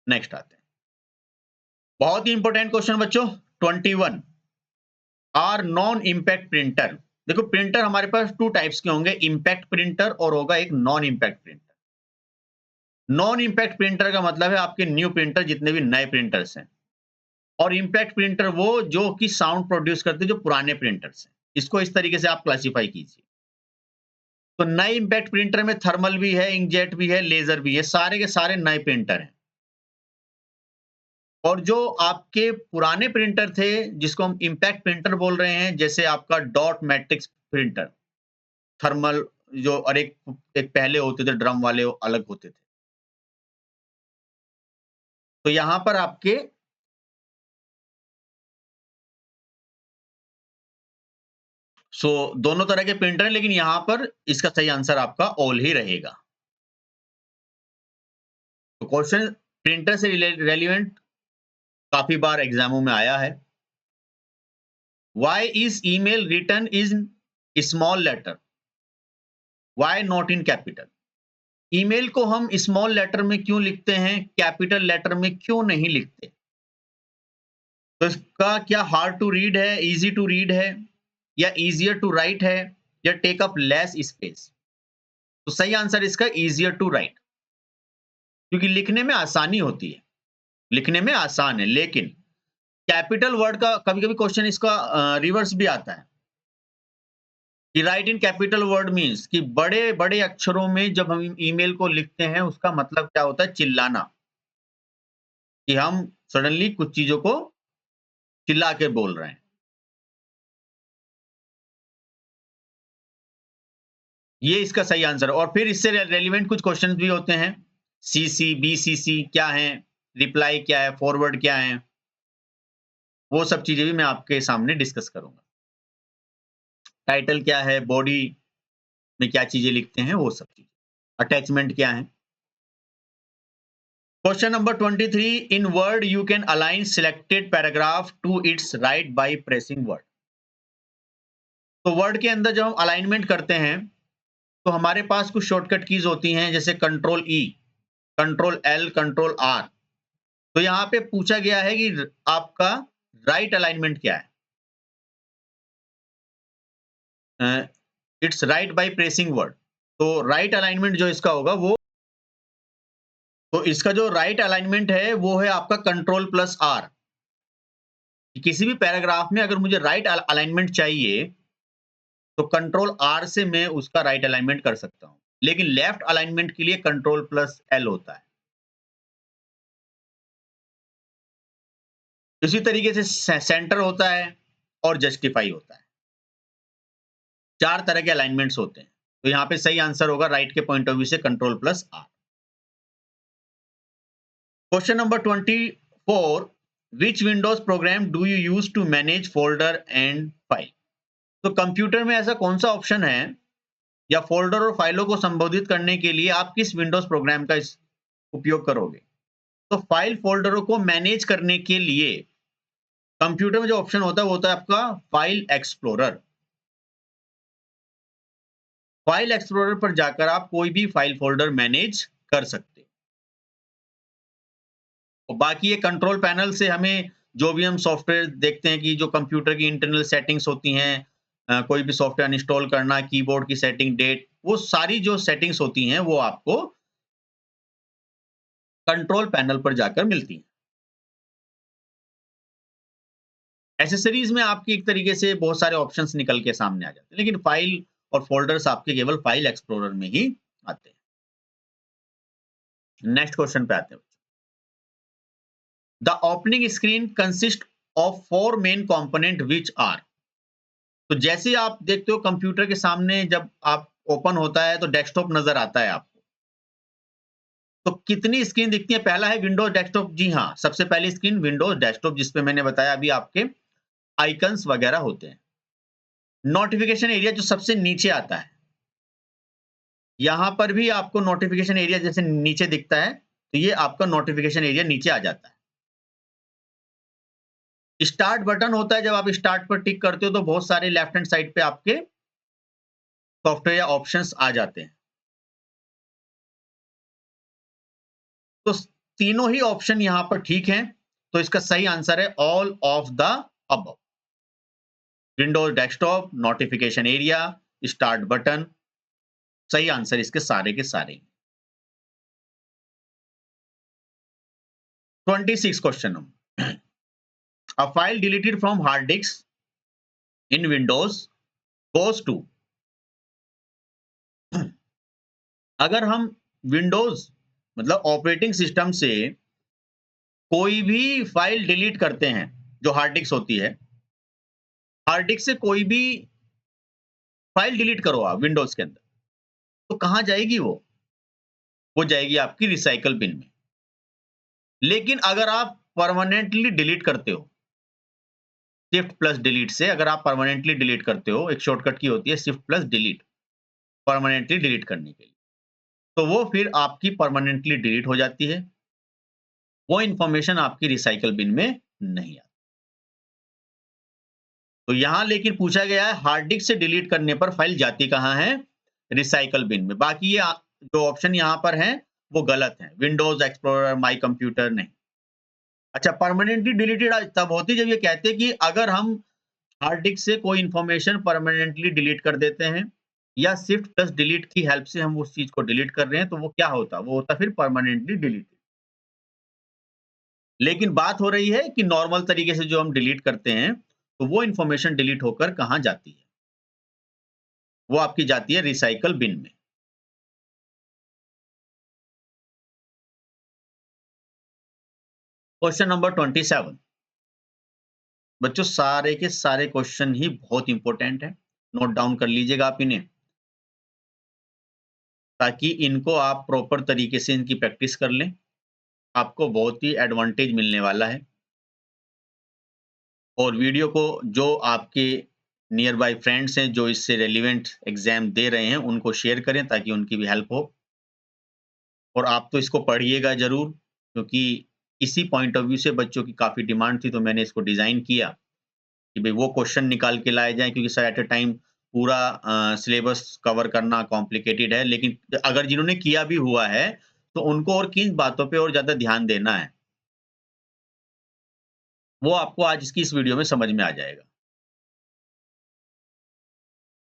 नेक्स्ट आते हैं, बहुत ही इंपॉर्टेंट क्वेश्चन बच्चों, 21, आर नॉन इम्पैक्ट प्रिंटर। देखो, प्रिंटर हमारे पास टू टाइप्स के होंगे, इम्पैक्ट प्रिंटर और होगा एक non impact printer. Non impact printer का मतलब है आपके न्यू प्रिंटर, जितने भी नए प्रिंटर्स हैं, और इम्पैक्ट प्रिंटर वो जो कि साउंड प्रोड्यूस करते हैं, जो पुराने प्रिंटर्स हैं। इसको इस तरीके से आप क्लासिफाई कीजिए। तो नए इम्पैक्ट प्रिंटर में थर्मल भी है, इंकजेट भी है, लेजर भी है, सारे के सारे नए प्रिंटर हैं। और जो आपके पुराने प्रिंटर थे, जिसको हम इम्पैक्ट प्रिंटर बोल रहे हैं, जैसे आपका डॉट मैट्रिक्स प्रिंटर, थर्मल, जो और एक एक पहले होते थे ड्रम वाले, वो अलग होते थे। तो यहां पर आपके दोनों तरह के प्रिंटर हैं, लेकिन यहां पर इसका सही आंसर आपका ऑल ही रहेगा। तो क्वेश्चन प्रिंटर से रेलिवेंट काफी बार एग्जामों में आया है। Why is email written in small letter, why not in capital? Email को हम स्मॉल लेटर में क्यों लिखते हैं, कैपिटल लेटर में क्यों नहीं लिखते? तो इसका क्या हार्ड टू रीड है, इजी टू रीड है, या इजियर टू राइट है, या टेक अप लेस स्पेस? तो सही आंसर इसका इजियर टू राइट, क्योंकि लिखने में आसानी होती है, लिखने में आसान है। लेकिन कैपिटल वर्ड का कभी-कभी क्वेश्चन इसका रिवर्स भी आता है कि right in capital word means कि बड़े-बड़े अक्षरों में जब हम ईमेल को लिखते हैं, उसका मतलब क्या होता है? चिल्लाना, कि हम सडनली कुछ चीजों को चिल्ला के बोल रहे हैं। ये इसका सही आंसर है। और फिर इससे रेलेवेंट कुछ क्वेश्चंस भी होते हैं, सीसी, बीसीसी क्या है, रिप्लाई क्या है, फॉरवर्ड क्या है, वो सब चीजें भी मैं आपके सामने डिस्कस करूंगा। टाइटल क्या है, बॉडी में क्या चीजें लिखते हैं, वो सब चीजें, अटैचमेंट क्या है। Question number 23, in Word you can align selected paragraph to its right by pressing Word. तो वर्ड के अंदर जब हम अलाइनमेंट करते हैं, तो हमारे पास कुछ शॉर्टकट कीज होती हैं, जैसे control E, control L, control R. तो यहाँ पे पूछा गया है कि आपका राइट अलाइनमेंट क्या है? It's right by pressing Word. तो राइट अलाइनमेंट जो इसका होगा वो, तो इसका जो राइट अलाइनमेंट है वो है आपका कंट्रोल प्लस आर। किसी भी पैराग्राफ में अगर मुझे राइट अलाइनमेंट चाहिए, तो कंट्रोल आर से मैं उसका राइट अलाइनमेंट कर सकता हूं। लेकिन लेफ्ट अलाइनमेंट के लिए कंट्रोल प्लस एल होता है। इसी तरीके से सेंटर होता है और जस्टिफाई होता है। 4 तरह के अलाइनमेंट्स होते हैं। तो यहाँ पे सही आंसर होगा राइट के पॉइंट ऑफ व्यू से control plus R. Question number 24, which Windows program do you use to manage folder and file? तो कंप्यूटर में ऐसा कौन सा ऑप्शन है, या फोल्डर और फाइलों को संबोधित करने के लिए आप किस विंडोज प्रोग्राम का उपयोग करोगे? तो फाइल फोल्डरों को मैनेज करने के लिए कंप्यूटर में जो ऑप्शन होता है वो होता है आपका फाइल एक्सप्लोरर। फाइल एक्सप्लोरर पर जाकर आप कोई भी फाइल फोल्डर मैनेज कर सकते हो। और बाकी ये कंट्रोल पैनल से हमें जो भी हम सॉफ्टवेयर देखते हैं कि जो कंप्यूटर की इंटरनल सेटिंग्स होती हैं, कोई भी सॉफ्टवेयर इंस्टॉल करना, कीबोर्ड की सेटिंग, डेट, वो सारी जो सेटिंग्स होती हैं वो आपको कंट्रोल पैनल पर जाकर मिलती हैं। एसेसरीज में आपकी एक तरीके से बहुत सारे ऑप्शंस निकल के सामने आ जाते हैं, लेकिन फाइल और फोल्डर्स आपके केवल फाइल एक्सप्लोरर में ही आते हैं। नेक्स्ट क्वेश्चन पे आते हैं। The opening screen consist of 4 main component which are. तो जैसे आप देखते हो कंप्यूटर के सामने जब आप ओपन होता है तो डेस्कटॉप नजर आता है आपको। तो कितनी स्क्रीन दिखती है? पहला है विंडोज डेस्कटॉप। जी हाँ, सबसे पहली स्क्रीन विंडोज डेस्कटॉप, जिसपे मैंने बताया अभी आपके आइकन्स वगैरह होते हैं। नोटिफिकेशन एरिया जो सबसे नीचे आता है, यहां पर भी आपको नोटिफिकेशन एरिया जैसे नीचे दिखता है, तो ये आपका नोटिफिकेशन एरिया नीचे आ जाता है। स्टार्ट बटन होता है, जब आप स्टार्ट पर टिक करते हो तो बहुत सारे लेफ्ट हैंड साइड पे आपके सॉफ्टवेयर या ऑप्शंस आ जाते हैं। तो तीनों ही ऑप्शन यहां पर ठीक हैं, तो इसका सही आंसर है all of the above. Windows desktop, notification area, start button, सही आंसर इसके सारे के सारे। 26 question. A file deleted from hard disk in Windows goes to। अगर हम विंडोज मतलब ऑपरेटिंग सिस्टम से कोई भी फाइल डिलीट करते हैं, जो हार्ड डिस्क होती है, हार्ड डिस्क से कोई भी फाइल डिलीट करो आप विंडोज के अंदर, तो कहां जाएगी वो जाएगी आपकी रिसाइकल बिन में। लेकिन अगर आप परमानेंटली डिलीट करते हो, शिफ्ट प्लस डिलीट से अगर आप परमानेंटली डिलीट करते हो, एक शॉर्टकट की होती है shift plus delete permanently delete करने के लिए, तो वो फिर आपकी परमानेंटली डिलीट हो जाती है। वो इंफॉर्मेशन आपकी रिसाइकल बिन में नहीं आती। तो यहां लेकिन पूछा गया है हार्ड डिस्क से डिलीट करने पर फाइल जाती कहां है? रिसाइकल बिन में। बाकी ये जो ऑप्शन यहां पर हैं वो गलत हैं। विंडोज एक्सप्लोरर, माई कंप्यूटर नहीं। अच्छा, परमानेंटली डिलीटेड तब होती जब ये कहते कि अगर हम हार्ड डिस्क से कोई इंफॉर्मेशन परमानेंटली डिलीट कर देते हैं या शिफ्ट प्लस डिलीट की हेल्प से हम उस चीज को डिलीट कर रहे हैं, तो वो क्या होता? वो होता फिर परमानेंटली डिलीट। लेकिन बात हो रही है कि नॉर्मल तरीके से जो हम डिलीट करते हैं, तो वो इंफॉर्मेशन डिलीट होकर कहां जाती है? वो आपकी जाती है रिसाइकल बिन में। Question number 27। बच्चों सारे के सारे क्वेश्चन ही बहुत इंपॉर्टेंट है, नोट डाउन कर लीजिएगा आप इन्हें, ताकि इनको आप प्रॉपर तरीके से इनकी प्रैक्टिस कर लें। आपको बहुत ही एडवांटेज मिलने वाला है। और वीडियो को जो आपके नियर बाय फ्रेंड्स हैं जो इससे रेलिवेंट एग्जाम दे रहे हैं, उनको शेयर करें ताकि उनकी भी हेल्प हो। और आप तो इसको पढ़िएगा ज़रूर, क्योंकि इसी पॉइंट ऑफ व्यू से बच्चों की काफ़ी डिमांड थी, तो मैंने इसको डिज़ाइन किया कि भई वो क्वेश्चन निकाल के लाए जाएँ, क्योंकि सर एट अ टाइम पूरा सिलेबस कवर करना कॉम्प्लिकेटेड है। लेकिन अगर जिन्होंने किया भी हुआ है, तो उनको और किन बातों पे और ज़्यादा ध्यान देना है, वो आपको आज इसकी इस वीडियो में समझ में आ जाएगा।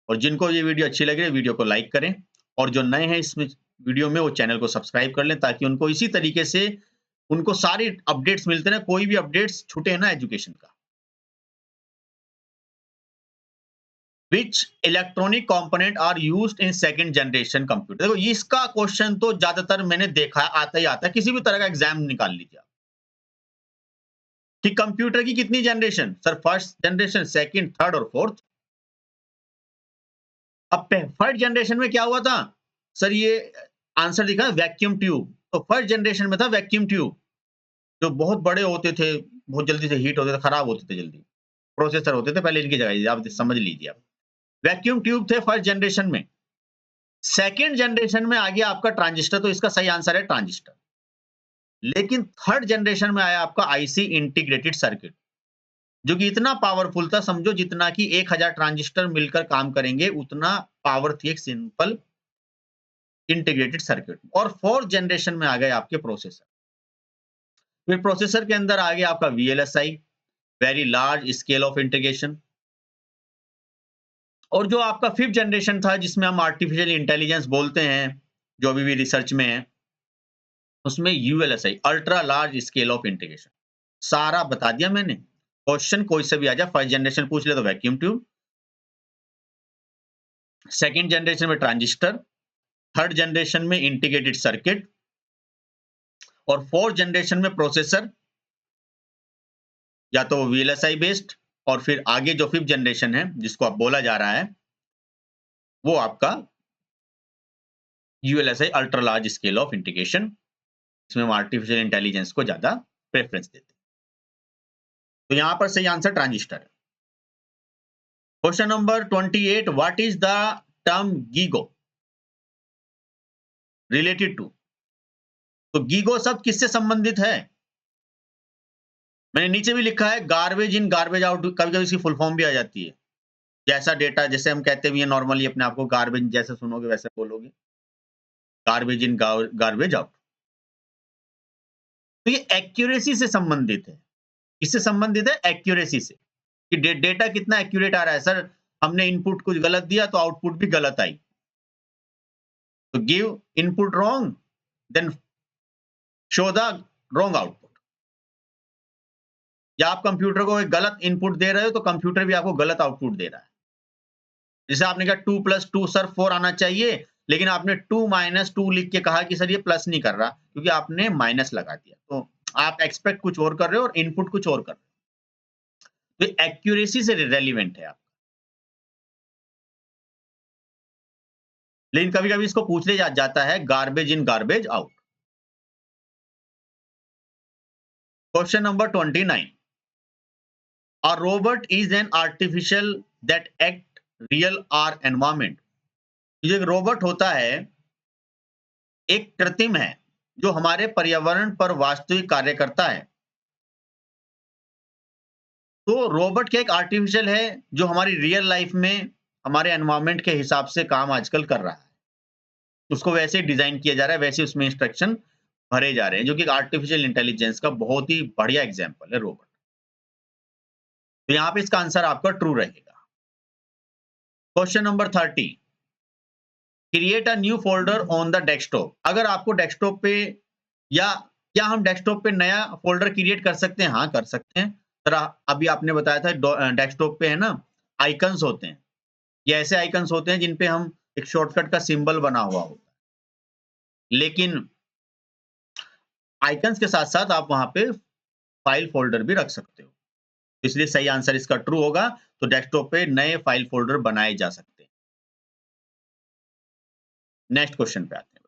और जिनको ये वीडियो अच्छी लगे, वीडियो को लाइक करें, और जो नए हैं इसमें वीडियो में, वो चैनल को सब्सक्राइब कर लें, ताकि उनको इसी तरीके से उनको सारे अपडेट्स मिलते रहें, कोई भी अपडेट्स छूटे ना एजुकेशन का। Which electronic component are used in second generation computer? देखो इसका क्वेश्चन तो ज्यादातर मैंने देखा है, आता ही आता है, किसी भी तरह का एग्जाम निकाल लीजिए आप, कि कंप्यूटर की कितनी generation? Sir first generation, second, third और फोर्थ। अब थर्ड जनरेशन में क्या हुआ था? सर ये आंसर दिखा वैक्यूम ट्यूब, तो फर्स्ट जनरेशन में था वैक्यूम ट्यूब, जो बहुत बड़े होते थे, बहुत जल्दी से हीट होते थे, खराब होते थे जल्दी, प्रोसेसर होते थे पहले इनकी जगह, आप समझ लीजिए। आप वैक्यूम ट्यूब थे फर्स्ट जनरेशन में। सेकंड जनरेशन में आ गया आपका ट्रांजिस्टर, तो इसका सही आंसर है ट्रांजिस्टर। लेकिन थर्ड जनरेशन में आया आपका आईसी इंटीग्रेटेड सर्किट, जो कि इतना पावरफुल था, समझो जितना कि 1000 ट्रांजिस्टर मिलकर काम करेंगे, उतना पावर थी एक सिंपल इंटीग्रेटेड सर्किट। और फोर्थ जनरेशन में आ गए आपके प्रोसेसर। फिर प्रोसेसर के अंदर आ गया आपका VLSI, very large scale of integration. और जो आपका फिफ्थ जनरेशन था, जिसमें हम आर्टिफिशियल इंटेलिजेंस बोलते हैं, जो अभी भी रिसर्च में है, उसमें ULSI, ultra large scale of integration. सारा बता दिया मैंने। क्वेश्चन कोई से भी आ जाए, फर्स्ट जनरेशन पूछ ले तो वैक्यूम ट्यूब, सेकंड जनरेशन में ट्रांजिस्टर, थर्ड जनरेशन में इंटीग्रेटेड सर्किट और फोर्थ जनरेशन में प्रोसेसर, या तो वीएलएसआई बेस्ड, और फिर आगे जो फिफ्थ जनरेशन है जिसको आप बोला जा रहा है वो आपका ULSI ultra large scale of integration, इसमें हम आर्टिफिशियल इंटेलिजेंस को ज्यादा प्रेफरेंस देते हैं। तो यहां पर सही आंसर ट्रांजिस्टर है। Question number 28, what is the term GIGO related to? तो गीगो शब्द किससे संबंधित है? मैंने नीचे भी लिखा है गार्बेज इन गार्बेज आउट, कभी कभी इसकी फुल फॉर्म भी आ जाती है। जैसा डेटा, जैसे हम कहते भी हैं नॉर्मली अपने आप को, गार्बेज जैसे सुनोगे वैसे बोलोगे, गार्बेज इन गार्बेज आउट। तो ये एक्यूरेसी से संबंधित है। किससे संबंधित है? एक्यूरेसी से, कि डेटा कितना एक्यूरेट आ रहा है। सर हमने इनपुट कुछ गलत दिया तो आउटपुट भी गलत आई, तो give input wrong then show the wrong output. या आप कंप्यूटर को एक गलत इनपुट दे रहे हो तो कंप्यूटर भी आपको गलत आउटपुट दे रहा है। जैसे आपने कहा 2 + 2 सर 4 आना चाहिए, लेकिन आपने 2 - 2 लिख के कहा कि सर ये प्लस नहीं कर रहा, क्योंकि आपने माइनस लगा दिया। तो आप एक्सपेक्ट कुछ और कर रहे हो और इनपुट कुछ और कर रहे हो। तो एक्यूरेसी से रेलेवेंट है आप। लेकिन कभी-कभी इसको पूछ लिया जाता है garbage in garbage out. Question number 29, A robot is an artificial that act real or environment। जो एक रोबोट होता है, एक कृत्रिम है जो हमारे पर्यावरण पर वास्तविक कार्य करता है। तो रोबोट क्या एक आर्टिफिशियल है जो हमारी रियल लाइफ में हमारे एनवायरनमेंट के हिसाब से काम आजकल कर रहा है। उसको वैसे डिजाइन किया जा रहा है, वैसे उसमें इंस्ट्रक्शन भरे जा रहे हैं, जो कि आर्टिफिशियल इंटेलिजेंस का बहुत ही बढ़िया एग्जाम्पल है रोबोट। तो यहाँ पे इसका आंसर आपका ट्रू रहेगा। Question number 30, create a new folder on the desktop. अगर आपको डेस्कटॉप पे, या क्या हम डेस्कटॉप पे नया फोल्डर क्रिएट कर सकते हैं? हाँ, कर सकते हैं। सर अभी आपने बताया था डेस्कटॉप पे है ना आइकन्स होते हैं, ये ऐसे आइकन्स होते हैं जिन पे हम एक शॉर्टकट का सिंबल बना हुआ होता है। लेकिन आइकन्स के साथ-साथ आप वहाँ पे फाइल फ़ोल्डर भी रख सकते हो। इसलिए सही आंसर इसका ट्रू होगा, तो डेस्कटॉप पे नए फाइल फ़ोल्डर बनाए जा सकते हैं। नेक्स्ट क्वेश्चन पे आते हैं।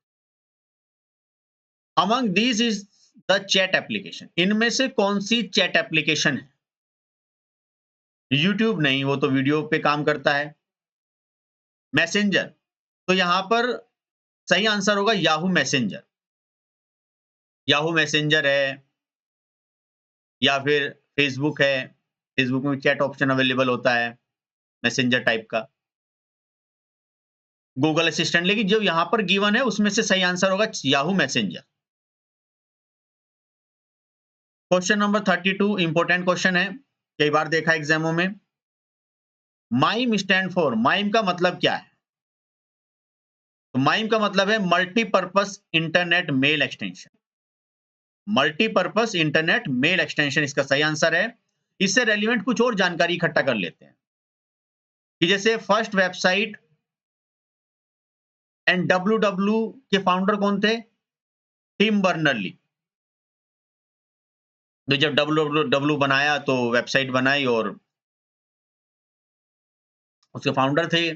Among these is the chat application. इनमें से कौन-सी चैट एप्लीकेशन है? यूट्यूब नहीं, वो तो वीडियो पे काम करता है। मैसेंजर, तो यहाँ पर सही आंसर होगा याहू मैसेंजर। याहू मैसेंजर है, या फिर फेसबुक है। फेसबुक में चैट ऑप्शन अवेलेबल होता है मैसेंजर टाइप का। गूगल असिस्टेंट, लेकिन जो यहाँ पर गिवन है उसमें से सही आंसर होगा Yahoo messenger. Question number 32 important question है, कई बार देखा एग्जामों में। माइम स्टैंड फॉर, माइम का मतलब क्या है? तो माइम का मतलब है multipurpose internet mail extension. Multipurpose internet mail extension इसका सही आंसर है। इससे रेलिवेंट कुछ और जानकारी इकट्ठा कर लेते हैं, कि जैसे फर्स्ट वेबसाइट एंड डब्ल्यू के फाउंडर कौन थे? टिम बर्नर्ली। तो जब डब्ल्यू बनाया तो वेबसाइट बनाई और उसके फाउंडर थे।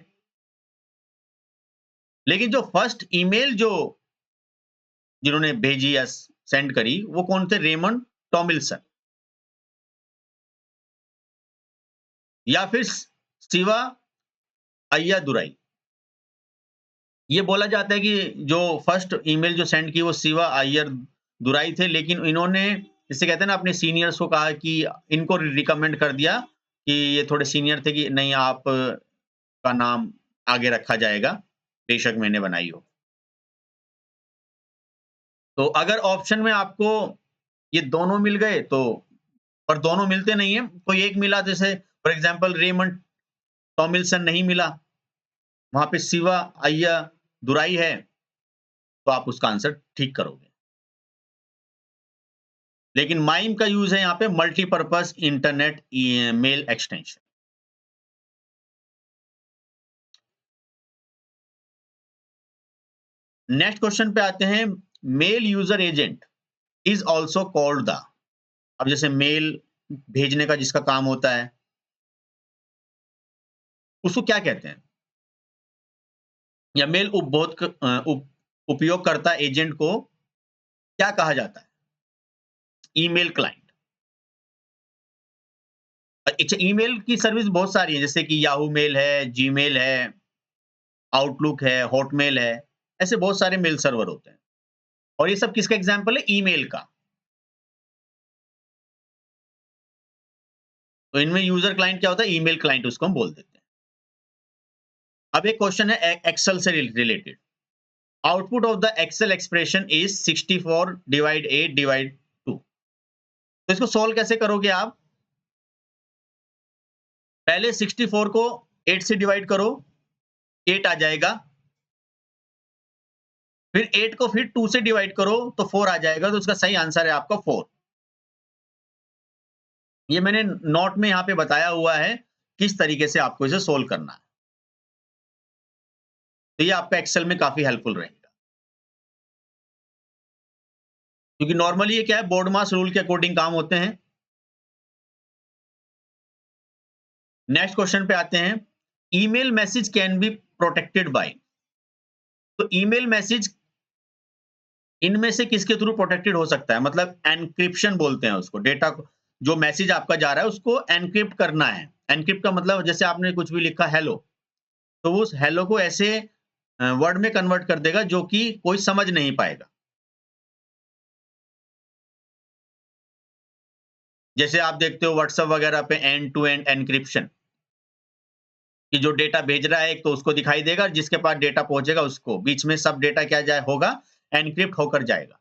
लेकिन जो फर्स्ट ईमेल जो जिन्होंने भेजी या सेंड करी वो कौन थे? रेमंड टॉमिल्सन, या फिर शिवा अय्यादुराई। ये बोला जाता है कि जो फर्स्ट ईमेल जो सेंड की वो शिवा अय्यादुराई थे, लेकिन इन्होंने, जिसे कहते हैं ना, अपने सीनियर्स को कहा कि इनको रिकमेंड कर दिया कि ये थोड़े सीनियर थे कि नहीं आप का नाम आगे रखा जाएगा, बेशक मैंने बनाई हो। तो अगर ऑप्शन में आपको ये दोनों मिल गए तो, पर दोनों मिलते नहीं है, कोई एक मिला, जैसे फॉर एग्जांपल रेमंड टॉमिल्सन नहीं मिला, वहां पे शिवा अय्यादुराई है, तो आप उसका आंसर ठीक करोगे। लेकिन माइम का यूज है यहाँ पे multipurpose internet mail extension. Next question पे आते हैं। Mail user agent is also called the. अब जैसे मेल भेजने का जिसका काम होता है, उसको क्या कहते हैं? या मेल उपयोगकर्ता एजेंट को क्या कहा जाता है? Email client. अच्छा, ईमेल की सर्विस बहुत सारी है, जैसे कि याहू मेल है, जीमेल है, आउटलुक है, हॉटमेल है, ऐसे बहुत सारे मेल सर्वर होते हैं। और ये सब किसका एग्जाम्पल है? ईमेल का। तो इनमें यूजर क्लाइंट क्या होता है? ईमेल क्लाइंट उसको हम बोल देते हैं। अब एक क्वेश्चन है एक्सेल से related. Output of the Excel expression is 64 divide 8 divide 2। तो इसको सोल्व कैसे करोगे आप? पहले 64 को 8 से डिवाइड करो, 8 आ जाएगा। फिर 8 को फिर 2 से डिवाइड करो तो 4 आ जाएगा। तो उसका सही आंसर है आपका 4। ये मैंने नोट में यहाँ पे बताया हुआ है किस तरीके से आपको इसे सोल्व करना है। तो ये आपका एक्सेल में काफी हेल्पफुल रहेगा, क्योंकि नॉर्मली ये क्या है, बोर्ड मास रूल के अकॉर्डिंग काम होते हैं। नेक्स्ट क्वेश्चन पे आते हैं। Email message can be protected by. तो ईमेल मैसेज इनमें से किसके थ्रू प्रोटेक्टेड हो सकता है? मतलब एनक्रिप्शन बोलते हैं उसको। डेटा को, जो मैसेज आपका जा रहा है उसको एनक्रिप्ट करना है। एनक्रिप्ट का मतलब जैसे आपने कुछ भी लिखा हेलो, तो उस हेलो को ऐसे वर्ड में कन्वर्ट कर देगा जो कि कोई समझ नहीं पाएगा। जैसे आप देखते हो व्हाट्सएप वगैरह पे एंड टू एंड एनक्रिप्शन, कि जो डेटा भेज रहा है एक तो उसको दिखाई देगा, जिसके पास डेटा पहुंचेगा उसको, बीच में सब डेटा क्या जाए होगा, एनक्रिप्ट होकर जाएगा।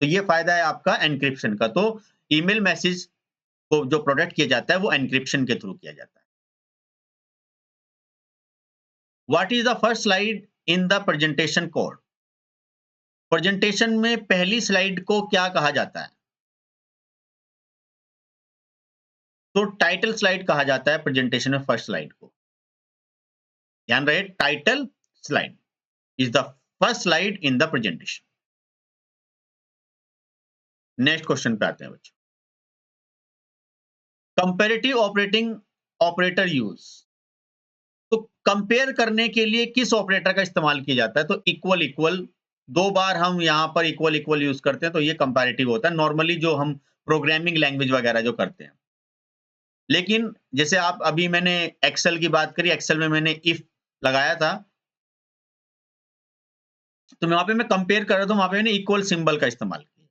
तो ये फायदा है आपका एनक्रिप्शन का। तो ईमेल मैसेज को जो प्रोटेक्ट किया जाता है वो एनक्रिप्शन के थ्रू किया जाता है। What is the first slide in the presentation code? Presentation में पहली स्लाइड को क्या कहा जाता है? तो टाइटल स्लाइड कहा जाता है प्रेजेंटेशन में फर्स्ट स्लाइड को। ध्यान रहे, title slide is the first slide in the presentation. Next question पे आते हैं बच्चों। Comparative operating operator use. तो कंपेयर करने के लिए किस ऑपरेटर का इस्तेमाल किया जाता है? तो इक्वल इक्वल, 2 बार हम यहाँ पर इक्वल इक्वल यूज करते हैं, तो ये कंपैरेटिव होता है नॉर्मली जो हम प्रोग्रामिंग लैंग्वेज वगैरह जो करते हैं। लेकिन जैसे आप अभी मैंने एक्सेल की बात करी, एक्सेल में मैंने इफ लगाया था, तो वहां पे मैं कंपेयर कर रहा था, वहां पे मैंने इक्वल सिंबल का इस्तेमाल किया।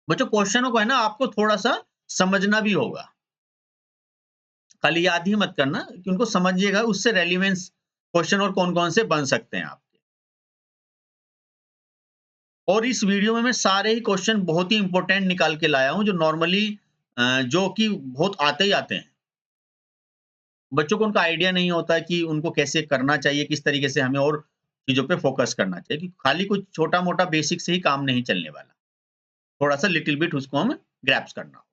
बच्चों क्वेश्चनों को है ना आपको थोड़ा सा समझना भी होगा, खाली याद ही मत करना कि उनको समझिएगा, उससे रेलिवेंस क्वेश्चन और कौन कौन से बन सकते हैं आपके। और इस वीडियो में मैं सारे ही क्वेश्चन बहुत ही इंपॉर्टेंट निकाल के लाया हूं, जो नॉर्मली जो कि बहुत आते ही आते हैं। बच्चों को उनका आइडिया नहीं होता है कि उनको कैसे करना चाहिए, किस तरीके से हमें और चीजों पे फोकस करना चाहिए, कि खाली कुछ छोटा मोटा बेसिक से ही काम नहीं चलने वाला, थोड़ा सा लिटिल बिट उसको हमें ग्रैप्स करना हो।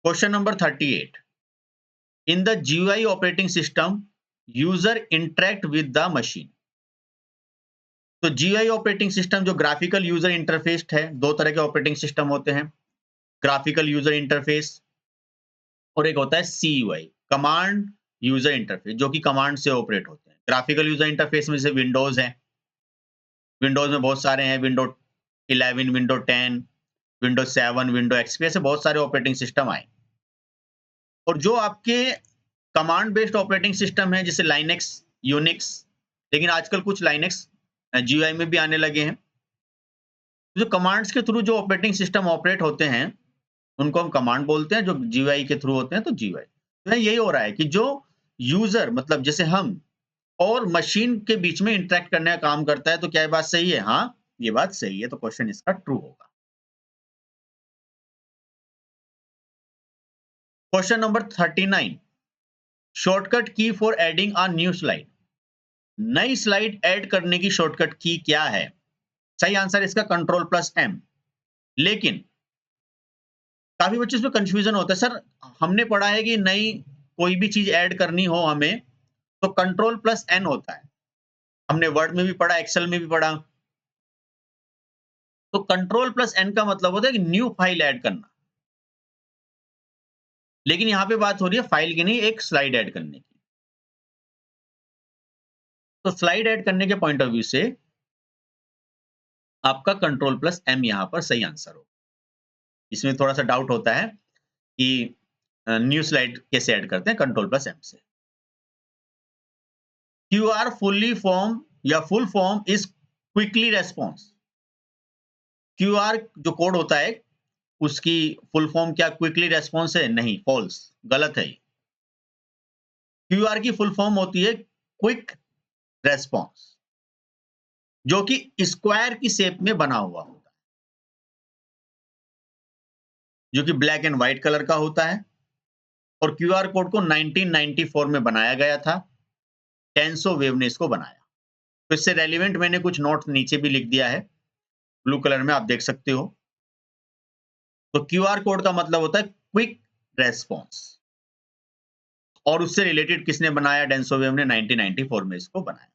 Question number 38। In the GUI operating system user interact with the machine. तो जीयूआई ऑपरेटिंग सिस्टम जो ग्राफिकल यूजर इंटरफेस है, दो तरह के ऑपरेटिंग सिस्टम होते हैं, ग्राफिकल यूजर इंटरफेस और एक होता है सीयूआई, कमांड यूजर इंटरफेस, जो कि कमांड से ऑपरेट होते हैं। ग्राफिकल यूजर इंटरफेस में जैसे विंडोज है, विंडोज में बहुत सारे हैं, window 11, window 10, window 7, window XP, ऐसे बहुत सारे ऑपरेटिंग सिस्टम आए। और जो आपके कमांड बेस्ड ऑपरेटिंग सिस्टम है, जैसे लाइनेक्स, यूनिक्स, लेकिन आजकल कुछ लाइनेक्स जीयूआई में भी आने लगे हैं। जो कमांड्स के थ्रू जो ऑपरेटिंग सिस्टम ऑपरेट होते हैं, उनको हम कमांड बोलते हैं। जो जीयूआई के थ्रू होते हैं तो जीयूआई। तो यही हो रहा है कि जो यूजर, मतलब जैसे हम और मशीन के बीच में इंटरेक्ट करने का काम करता है, तो क्या ये बात सही है? हाँ, ये बात सही है, तो क्वेश्चन इसका ट्रू होगा। Question number 39। शॉर्टकट की for adding a new slide. नई स्लाइड ऐड करने की शॉर्टकट की क्या है? सही आंसर इसका कंट्रोल प्लस एम। लेकिन काफी बच्चों इसमें कंफ्यूजन होता है, सर हमने पढ़ा है कि नई कोई भी चीज ऐड करनी हो हमें तो कंट्रोल प्लस एन होता है। हमने वर्ड में भी पढ़ा, एक्सेल में भी पढ़ा। तो कंट्रोल प्लस एन का मतलब होता है कि न्यू फाइल ऐड करना। लेकिन यहां पे बात हो रही है फाइल की नहीं, एक स्लाइड ऐड करने की। तो स्लाइड ऐड करने के पॉइंट ऑफ व्यू से आपका कंट्रोल प्लस एम यहां पर सही आंसर हो। इसमें थोड़ा सा डाउट होता है कि न्यू स्लाइड कैसे ऐड करते हैं, कंट्रोल प्लस एम से। क्यूआर फुल्ली फॉर्म या full form is quickly response. QR जो कोड होता है उसकी फुल फॉर्म क्या क्विकली रेस्पॉन्स है? नहीं, फॉल्स, गलत है। क्यूआर की फुल फॉर्म होती है क्विक रेस्पॉन्स, जो कि स्क्वायर की शेप में बना हुआ होता है, जो कि ब्लैक एंड व्हाइट कलर का होता है। और क्यूआर कोड को 1994 में बनाया गया था। टेंसो वेव ने इसको बनाया। तो इससे रेलिवेंट मैंने कुछ नोट्स नीचे भी लिख दिया है, ब्लू कलर में आप देख सकते हो। तो क्यूआर कोड का मतलब होता है क्विक रेस्पॉन्स, और उससे रिलेटेड किसने बनाया? डेंसो वेव ने 1994 में इसको बनाया।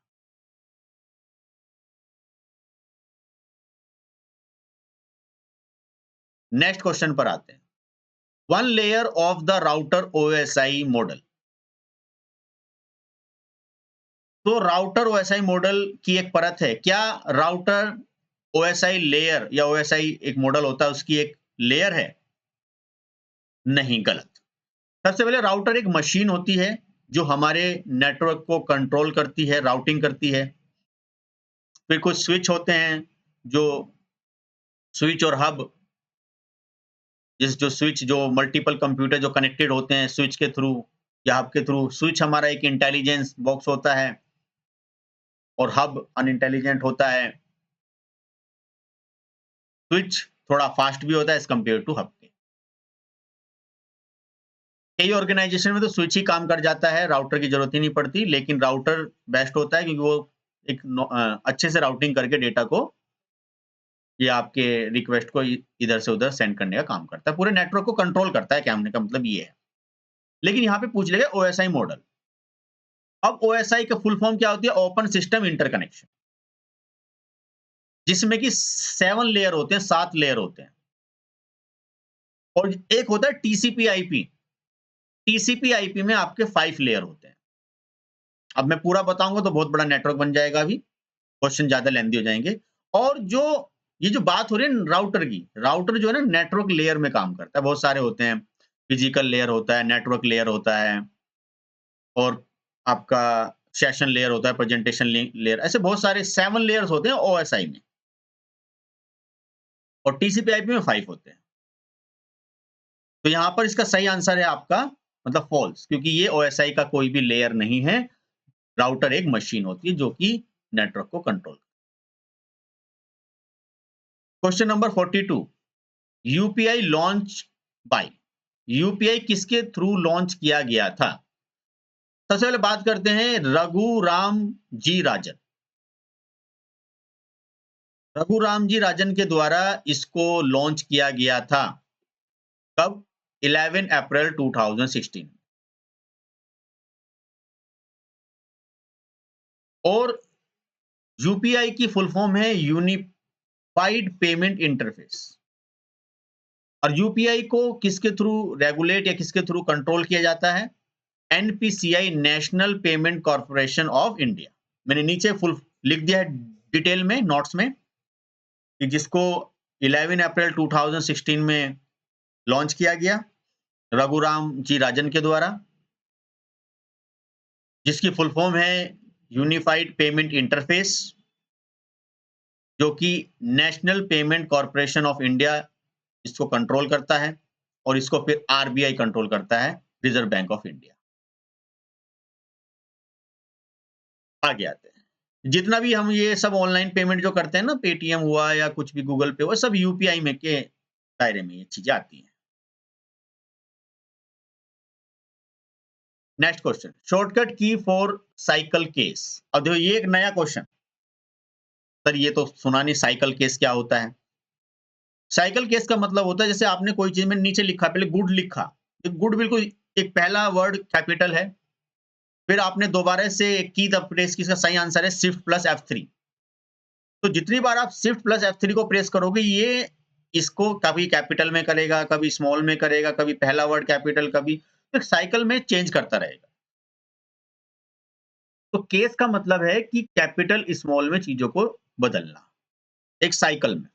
नेक्स्ट क्वेश्चन पर आते हैं। One layer of the router OSI model. तो राउटर ओएसआई मॉडल की एक परत है। क्या राउटर ओएसआई लेयर या ओएसआई एक मॉडल होता है उसकी एक लेयर है? नहीं, गलत। सबसे पहले राउटर एक मशीन होती है जो हमारे नेटवर्क को कंट्रोल करती है, राउटिंग करती है। फिर कुछ स्विच होते हैं, जो स्विच और हब, जिस जो स्विच जो मल्टीपल कंप्यूटर जो कनेक्टेड होते हैं स्विच के थ्रू या हब के थ्रू। स्विच हमारा एक इंटेलिजेंस बॉक्स होता है और हब अनइंटेलिजेंट होता है। स्विच थोड़ा फास्ट भी होता है एज़ कंपेयर टू हब के। कई ऑर्गेनाइजेशन में तो स्विच ही काम कर जाता है, राउटर की ज़रूरत ही नहीं पड़ती, लेकिन राउटर बेस्ट होता है क्योंकि वो एक अच्छे से राउटिंग करके डेटा को ये आपके रिक्वेस्ट को इधर से उधर सेंड करने का काम करता है। पूरे नेटवर्क को कंट्रोल करता है, कहने का मतलब ये है। लेकिन यहाँ पे पूछ लेगा ओएसआई मॉडल। अब ओएसआई का फुल फॉर्म क्या होती है? ओपन सिस्टम इंटरकनेक्शन, जिसमें कि 7 लेयर होते हैं, 7 लेयर होते हैं। और एक होता है टीसीपी आईपी। टीसीपी आईपी में आपके 5 लेयर होते हैं। अब मैं पूरा बताऊंगा तो बहुत बड़ा नेटवर्क बन जाएगा, अभी क्वेश्चन ज्यादा लेंथी हो जाएंगे। और जो ये जो बात हो रही है राउटर की, राउटर जो है ना नेटवर्क लेयर में काम करता है। बहुत सारे होते हैं, फिजिकल लेयर होता है, नेटवर्क लेयर होता है, और आपका सेशन लेयर होता है, प्रेजेंटेशन लेयर, ऐसे बहुत सारे 7 लेयर्स होते हैं ओएसआई में। और टीसीपी आईपी में 5 होते हैं। तो यहाँ पर इसका सही आंसर है आपका मतलब फॉल्स, क्योंकि ये ओएसआई का कोई भी लेयर नहीं है। राउटर एक मशीन होती है जो कि नेटवर्क को control. Question number 42। UPI launch by. UPI किसके थ्रू लॉन्च किया गया था? सबसे पहले बात करते हैं रघुराम जी राजन। रघुराम जी राजन के द्वारा इसको लॉन्च किया गया था। कब? 11 अप्रैल 2016। और यूपीआई की फुल फॉर्म है यूनिफाइड पेमेंट इंटरफेस। और यूपीआई को किसके थ्रू रेगुलेट या किसके थ्रू कंट्रोल किया जाता है? NPCI, national payment corporation of India. मैंने नीचे फुल लिख दिया है डिटेल में नोट्स में कि जिसको 11 अप्रैल 2016 में लॉन्च किया गया रघुराम जी राजन के द्वारा, जिसकी फुल फॉर्म है यूनिफाइड पेमेंट इंटरफेस, जो कि national payment corporation of India इसको कंट्रोल करता है, और इसको फिर आरबीआई कंट्रोल करता है, रिजर्व बैंक ऑफ इंडिया। आगे आते हैं। जितना भी हम ये सब ऑनलाइन पेमेंट जो करते हैं ना, पेटीएम हुआ या कुछ भी गूगल पे हुआ, सब यूपीआई में के दायरे में ये चीजें आती हैं। नेक्स्ट क्वेश्चन, शॉर्टकट की फॉर साइकिल केस। अब देखो ये एक नया क्वेश्चन, सर ये तो सुना नहीं, साइकिल केस क्या होता है? साइकिल केस का मतलब होता है जैसे आपने कोई चीज में नीचे लिखा, पहले गुड लिखा, गुड बिल्कुल एक पहला वर्ड कैपिटल है, फिर आपने दोबारा से एक की द प्रेस की, इसका सही आंसर है शिफ्ट प्लस F3। तो जितनी बार आप शिफ्ट प्लस F3 को प्रेस करोगे, ये इसको कभी कैपिटल में करेगा, कभी स्मॉल में करेगा, कभी पहला वर्ड कैपिटल, कभी तो साइकिल में चेंज करता रहेगा। तो केस का मतलब है कि कैपिटल स्मॉल में चीजों को बदलना, एक साइकिल में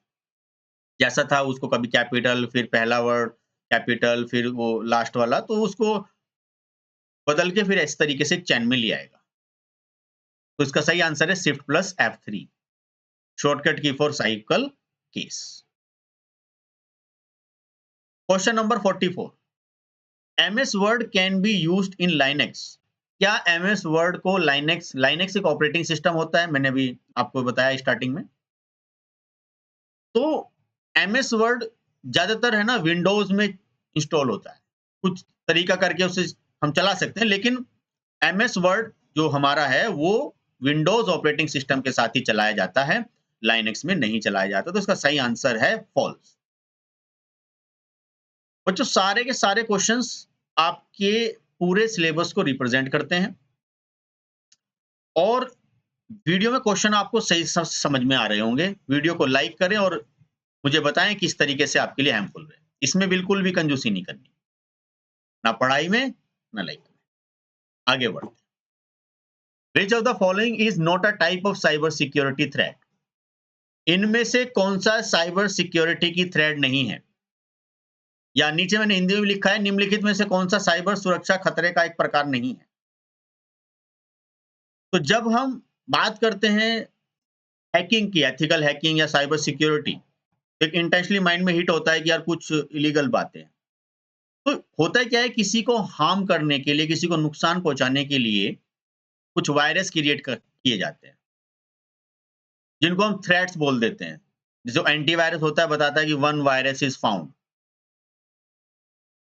जैसा था उसको कभी कैपिटल, फिर पहला वर्ड कैपिटल, फिर वो लास्ट वाला, तो उसको बदल के फिर इस तरीके से एक चैन में ले आएगा। तो इसका सही आंसर है शिफ्ट प्लस F3, शॉर्टकट की for cycle case. Question number 44, MS word can be used in Linux. क्या MS वर्ड को लाइनेक्स एक ऑपरेटिंग सिस्टम होता है, मैंने अभी आपको बताया स्टार्टिंग में। तो MS वर्ड ज्यादातर है ना विंडोज में इंस्टॉल होता है, कुछ तरीका करके उसे हम चला सकते हैं, लेकिन MS वर्ड जो हमारा है वो विंडोज ऑपरेटिंग सिस्टम के साथ ही चलाया जाता है, लाइनेक्स में नहीं चलाया जाता। तो इसका सही आंसर है फॉल्स। बच्चों सारे के सारे क्वेश्चंस आपके पूरे सिलेबस को रिप्रेजेंट करते हैं, और वीडियो में क्वेश्चन आपको सही समझ में आ रहे होंगे। वीडियो को लाइक करें और मुझे बताएं किस तरीके से आपके लिए हेल्पफुल रहे। इसमें बिल्कुल भी कंजूसी नहीं करनी, ना पढ़ाई में ना लाइक में। आगे बढ़ते हैं। विच of the following is not a type of cyber security threat. इनमें से कौन सा साइबर सिक्योरिटी की थ्रेट नहीं है, या नीचे मैंने हिंदी में लिखा है निम्नलिखित में से कौन सा साइबर सुरक्षा खतरे का एक प्रकार नहीं है। तो जब हम बात करते हैं हैकिंग की, एथिकल हैकिंग या साइबर सिक्योरिटी, एक इंटेंशनली माइंड में हिट होता है कि यार कुछ इलीगल बातें हैं। तो होता है क्या है, किसी को हार्म करने के लिए, किसी को नुकसान पहुंचाने के लिए कुछ वायरस क्रिएट किए जाते हैं, जिनको हम थ्रेट्स बोल देते हैं। जो एंटीवायरस होता है बताता है कि वन वायरस इज फाउंड।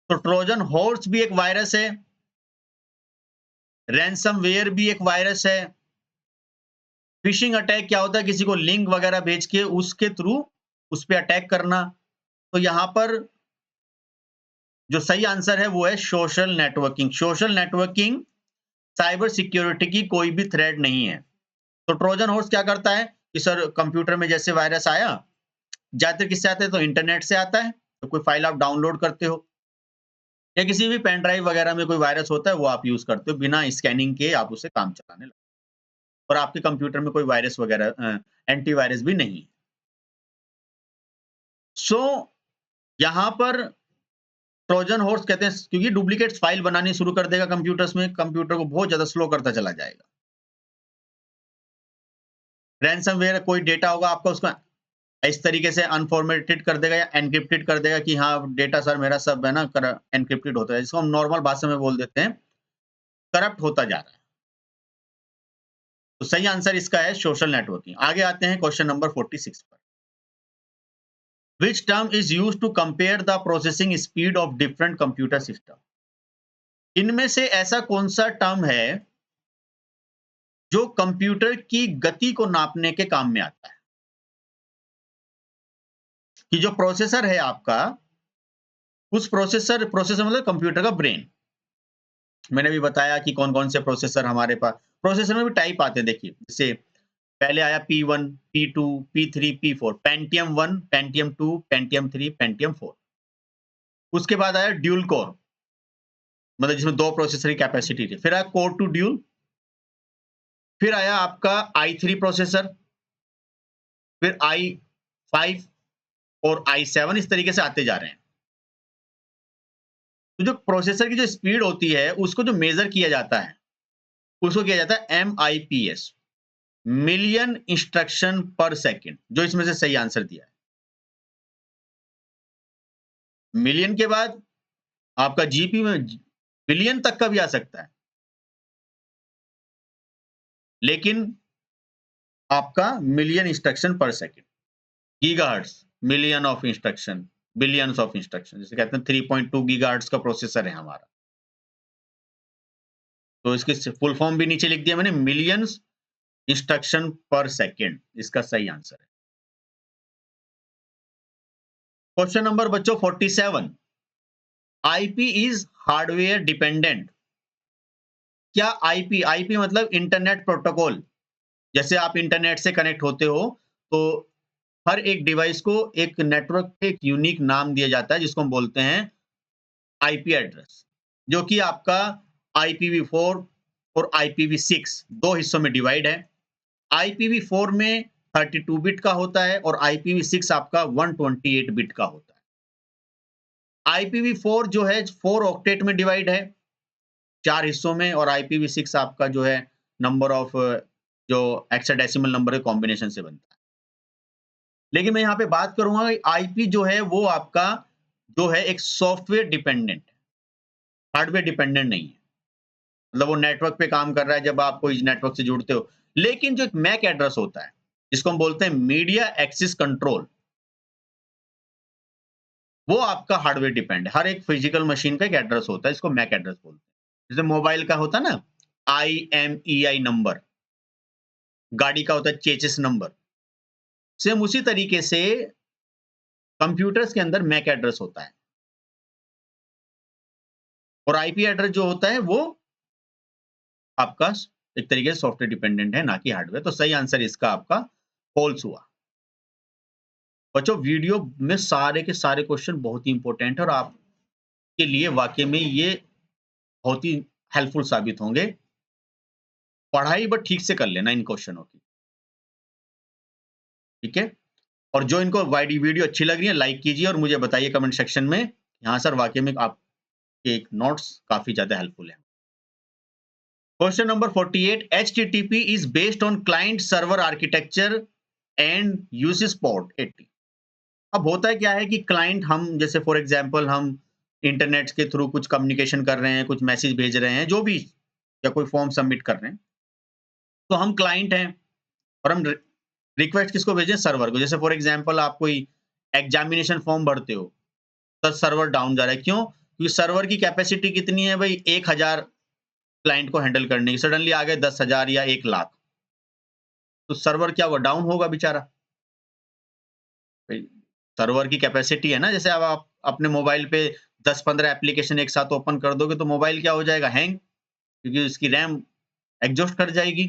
तो ट्रोजन हॉर्स भी एक वायरस है, रैंसमवेयर भी एक वायरस है। फिशिंग अटैक क्या होता है, किसी को लिंक वगैरह भेज के उसके थ्रू उस पे अटैक करना। तो यहां पर जो सही आंसर है वो है social networking. Social networking cyber security की कोई भी थ्रेट नहीं है। तो ट्रोजन हॉर्स क्या करता है कि सर कंप्यूटर में जैसे वायरस आया, ज्यादातर किससे आता है, तो इंटरनेट से आता है। तो कोई फाइल आप डाउनलोड करते हो या किसी भी पेन ड्राइव वगैरह में कोई वायरस होता है, वो आप यूज करते हो, बिना स्कैनिंग के आप उसे काम चलाने लगते हो, और आपके कंप्यूटर में कोई वायरस वगैरह एंटीवायरस भी नहीं है। सो यहाँ पर ट्रोजन हॉर्स कहते हैं क्योंकि डुप्लीकेट फाइल बनानी शुरू कर देगा कंप्यूटर्स में, कंप्यूटर को बहुत ज्यादा स्लो करता चला जाएगा। रैंसमवेयर कोई डेटा होगा आपका, उसका इस तरीके से अनफॉर्मेटेड कर देगा या एनक्रिप्टेड कर देगा कि हाँ डेटा सर मेरा सब है ना एनक्रिप्टेड होता है, जिसको हम नॉर्मल भाषा में बोल देते हैं करप्ट होता जा रहा है। तो सही आंसर इसका है सोशल नेटवर्किंग। आगे आते हैं क्वेश्चन नंबर 46 पर। Which term is used to compare the processing speed of different computer system. इनमें से ऐसा कौन सा टर्म है जो कंप्यूटर की गति को नापने के काम में आता है, कि जो प्रोसेसर है आपका, उस प्रोसेसर मतलब कंप्यूटर का ब्रेन। मैंने भी बताया कि कौन-कौन से प्रोसेसर हमारे पास, प्रोसेसर में भी टाइप आते हैं देखिए, जैसे पहले आया P1, P2, P3, P4, Pentium 1, Pentium 2, Pentium 3, Pentium 4। उसके बाद आया ड्यूल कोर, मतलब जिसमें 2 प्रोसेसर की कैपेसिटी थी। फिर आया कोर टू ड्यूल, फिर आया आपका i3 प्रोसेसर, फिर i5 और i7, इस तरीके से आते जा रहे हैं। तो जो प्रोसेसर की जो स्पीड होती है, उसको जो मेजर किया जाता है, उसको किया जाता है MIPS, मिलियन इंस्ट्रक्शन पर सेकंड, जो इसमें से सही आंसर दिया है। मिलियन के बाद आपका जीपी में बिलियन तक का भी आ सकता है, लेकिन आपका मिलियन इंस्ट्रक्शन पर second. Gigahertz million of instruction, billions of instruction, जैसे कहते हैं 3.2 गीगाहर्ट्ज का प्रोसेसर है हमारा। तो इसकी फुल फॉर्म भी नीचे लिख दिया मैंने, मिलियंस इंस्ट्रक्शन पर सेकेंड, इसका सही आंसर है। क्वेश्चन नंबर बच्चों 47, आईपी इज हार्डवेयर डिपेंडेंट। क्या आईपी, आईपी मतलब इंटरनेट प्रोटोकॉल, जैसे आप इंटरनेट से कनेक्ट होते हो तो हर एक डिवाइस को एक नेटवर्क पे एक यूनिक नाम दिया जाता है जिसको हम बोलते हैं आईपी एड्रेस, जो कि आपका IPv4 और IPv6 दो हिस्सों में डिवाइड है। IPv4 में 32 बिट का होता है और IPv6 आपका 128 बिट का होता है। IPv4 जो है 4 ऑक्टेट में डिवाइड है, 4 हिस्सों में, और IPv6 आपका जो है नंबर ऑफ जो हेक्साडेसिमल नंबर के कॉम्बिनेशन से बनता है। लेकिन मैं यहाँ पे बात करूंगा आईपी जो है वो आपका जो है एक सॉफ्टवेयर डिपेंडेंट है, हार्डवेयर डिपेंडेंट नहीं है। मतलब वो नेटवर्क पे काम कर रहा है जब आप कोई नेटवर्क से जुड़ते हो। लेकिन जो एक मैक एड्रेस होता है, जिसको हम बोलते हैं मीडिया एक्सेस कंट्रोल, वो आपका हार्डवेयर डिपेंड है। हर एक फिजिकल मशीन का एक एड्रेस होता है, इसको मैक एड्रेस बोलते हैं। जैसे मोबाइल का होता है ना IMEI नंबर, गाड़ी का होता है चेसिस नंबर, सेम उसी तरीके से कंप्यूटर्स के अंदर मैक एड्रेस होता है। और आईपी एड्रेस जो होता है वो आपका एक तरीके से सॉफ्टवेयर डिपेंडेंट है, ना कि हार्डवेयर। तो सही आंसर इसका आपका फॉल्स हुआ। बच्चों वीडियो में सारे के सारे क्वेश्चन बहुत ही इंपॉर्टेंट है और आपके लिए वाकई में ये बहुत ही हेल्पफुल साबित होंगे। पढ़ाई बट ठीक से कर लेना इन क्वेश्चनों की, ठीक है। और जो इनको वीडियो अच्छी लग रही है लाइक कीजिए और मुझे बताइए कमेंट सेक्शन में, हाँ सर वाकई में आपके नोट्स काफी ज्यादा हेल्पफुल है। Question number 48, HTTP is based on client server architecture and uses port 80। अब होता है क्या है कि क्लाइंट, हम जैसे फॉर एग्जांपल हम इंटरनेट के थ्रू कुछ कम्युनिकेशन कर रहे हैं, कुछ मैसेज भेज रहे हैं, जो भी, या कोई फॉर्म सबमिट कर रहे हैं, तो हम क्लाइंट हैं और हम रिक्वेस्ट किसको भेजें, सर्वर को। जैसे फॉर एग्जांपल आप कोई एग्जामिनेशन फॉर्म भरते हो तो सर्वर डाउन जा रहा है, क्यों? क्योंकि सर्वर की कैपेसिटी कितनी है भाई, 1000 क्लाइंट को हैंडल करने की, सडनली आ गए 10,000 या 1,00,000, तो सर्वर क्या हुआ, डाउन होगा बेचारा। सर्वर की कैपेसिटी है ना, जैसे अब आप अपने मोबाइल पे 10-15 एप्लीकेशन एक साथ ओपन कर दोगे तो मोबाइल क्या हो जाएगा, हैंग, क्योंकि उसकी रैम एग्जॉस्ट कर जाएगी।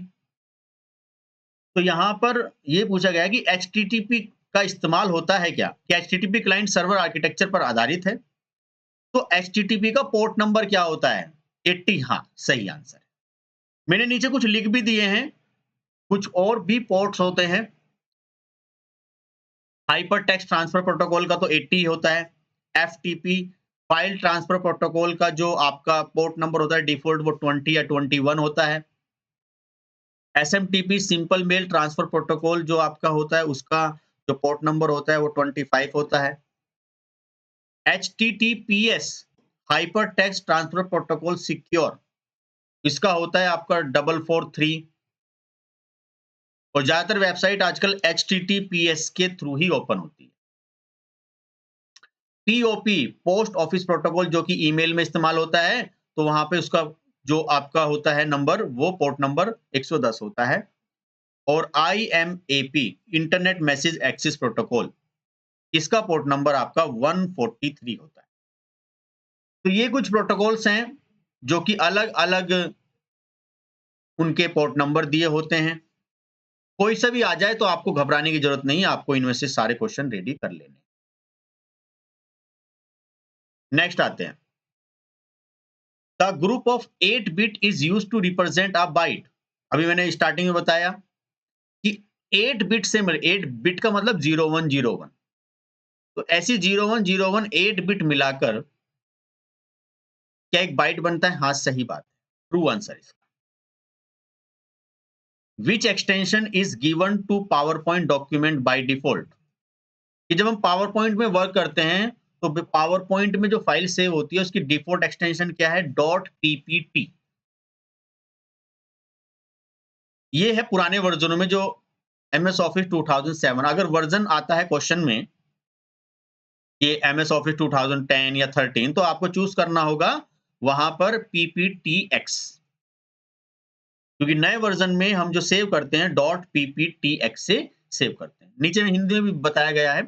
तो यहाँ पर ये पूछा गया है कि HTTP का इस्तेमाल होता है क्या? HTTP क्लाइंट सर्वर आर्किटेक्चर पर आधारित है। तो HTTP का पोर्ट नंबर क्या होता है? 80। हाँ, सही आंसर है। मैंने नीचे कुछ लिख भी दिए हैं, कुछ और भी पोर्ट्स होते हैं। हाइपर टेक्स्ट ट्रांसफर प्रोटोकॉल का तो 80 होता है। FTP फाइल ट्रांसफर प्रोटोकॉल का जो आपका पोर्ट नंबर होता है डिफॉल्ट वो 20 या 21 होता है। SMTP simple mail transfer protocol जो आपका होता है उसका जो पोर्ट नंबर होता है वो 25 होता है। HTTPS hyper text transfer protocol secure, इसका होता है आपका 443। और ज्यादातर वेबसाइट आजकल HTTPS के थ्रू ही ओपन होती है। POP पोस्ट ऑफिस प्रोटोकॉल जो कि ईमेल में इस्तेमाल होता है, तो वहां पे उसका जो आपका होता है नंबर वो पोर्ट नंबर 110 होता है। और IMAP internet message access protocol, इसका पोर्ट नंबर आपका 143 होता है। तो ये कुछ प्रोटोकॉल्स हैं जो कि अलग अलग उनके पोर्ट नंबर दिए होते हैं। कोई सा भी आ जाए तो आपको घबराने की जरूरत नहीं है, आपको इनमें से सारे क्वेश्चन रेडी कर लेने। नेक्स्ट आते हैं, the group of 8 bit is used to represent a byte. अभी मैंने स्टार्टिंग में बताया कि 8 बिट से 8 बिट का मतलब 0101, तो ऐसी 0101 8 बिट मिलाकर क्या एक बाइट बनता है? हाँ, सही बात है, ट्रू आंसर इसका। Which extension is given to PowerPoint document by default. कि जब हम पावर पॉइंट में वर्क करते हैं तो पावर पॉइंट में जो फाइल सेव होती है उसकी डिफॉल्ट एक्सटेंशन क्या है? .ppt। ये है पुराने वर्जनों में जो MS Office 2007, अगर वर्जन आता है क्वेश्चन में कि MS Office 2010 या 13, तो आपको चूज करना होगा वहां पर PPTX। क्योंकि नए वर्जन में हम जो सेव करते हैं .pptx से सेव करते हैं। नीचे में हिंदी में भी बताया गया है,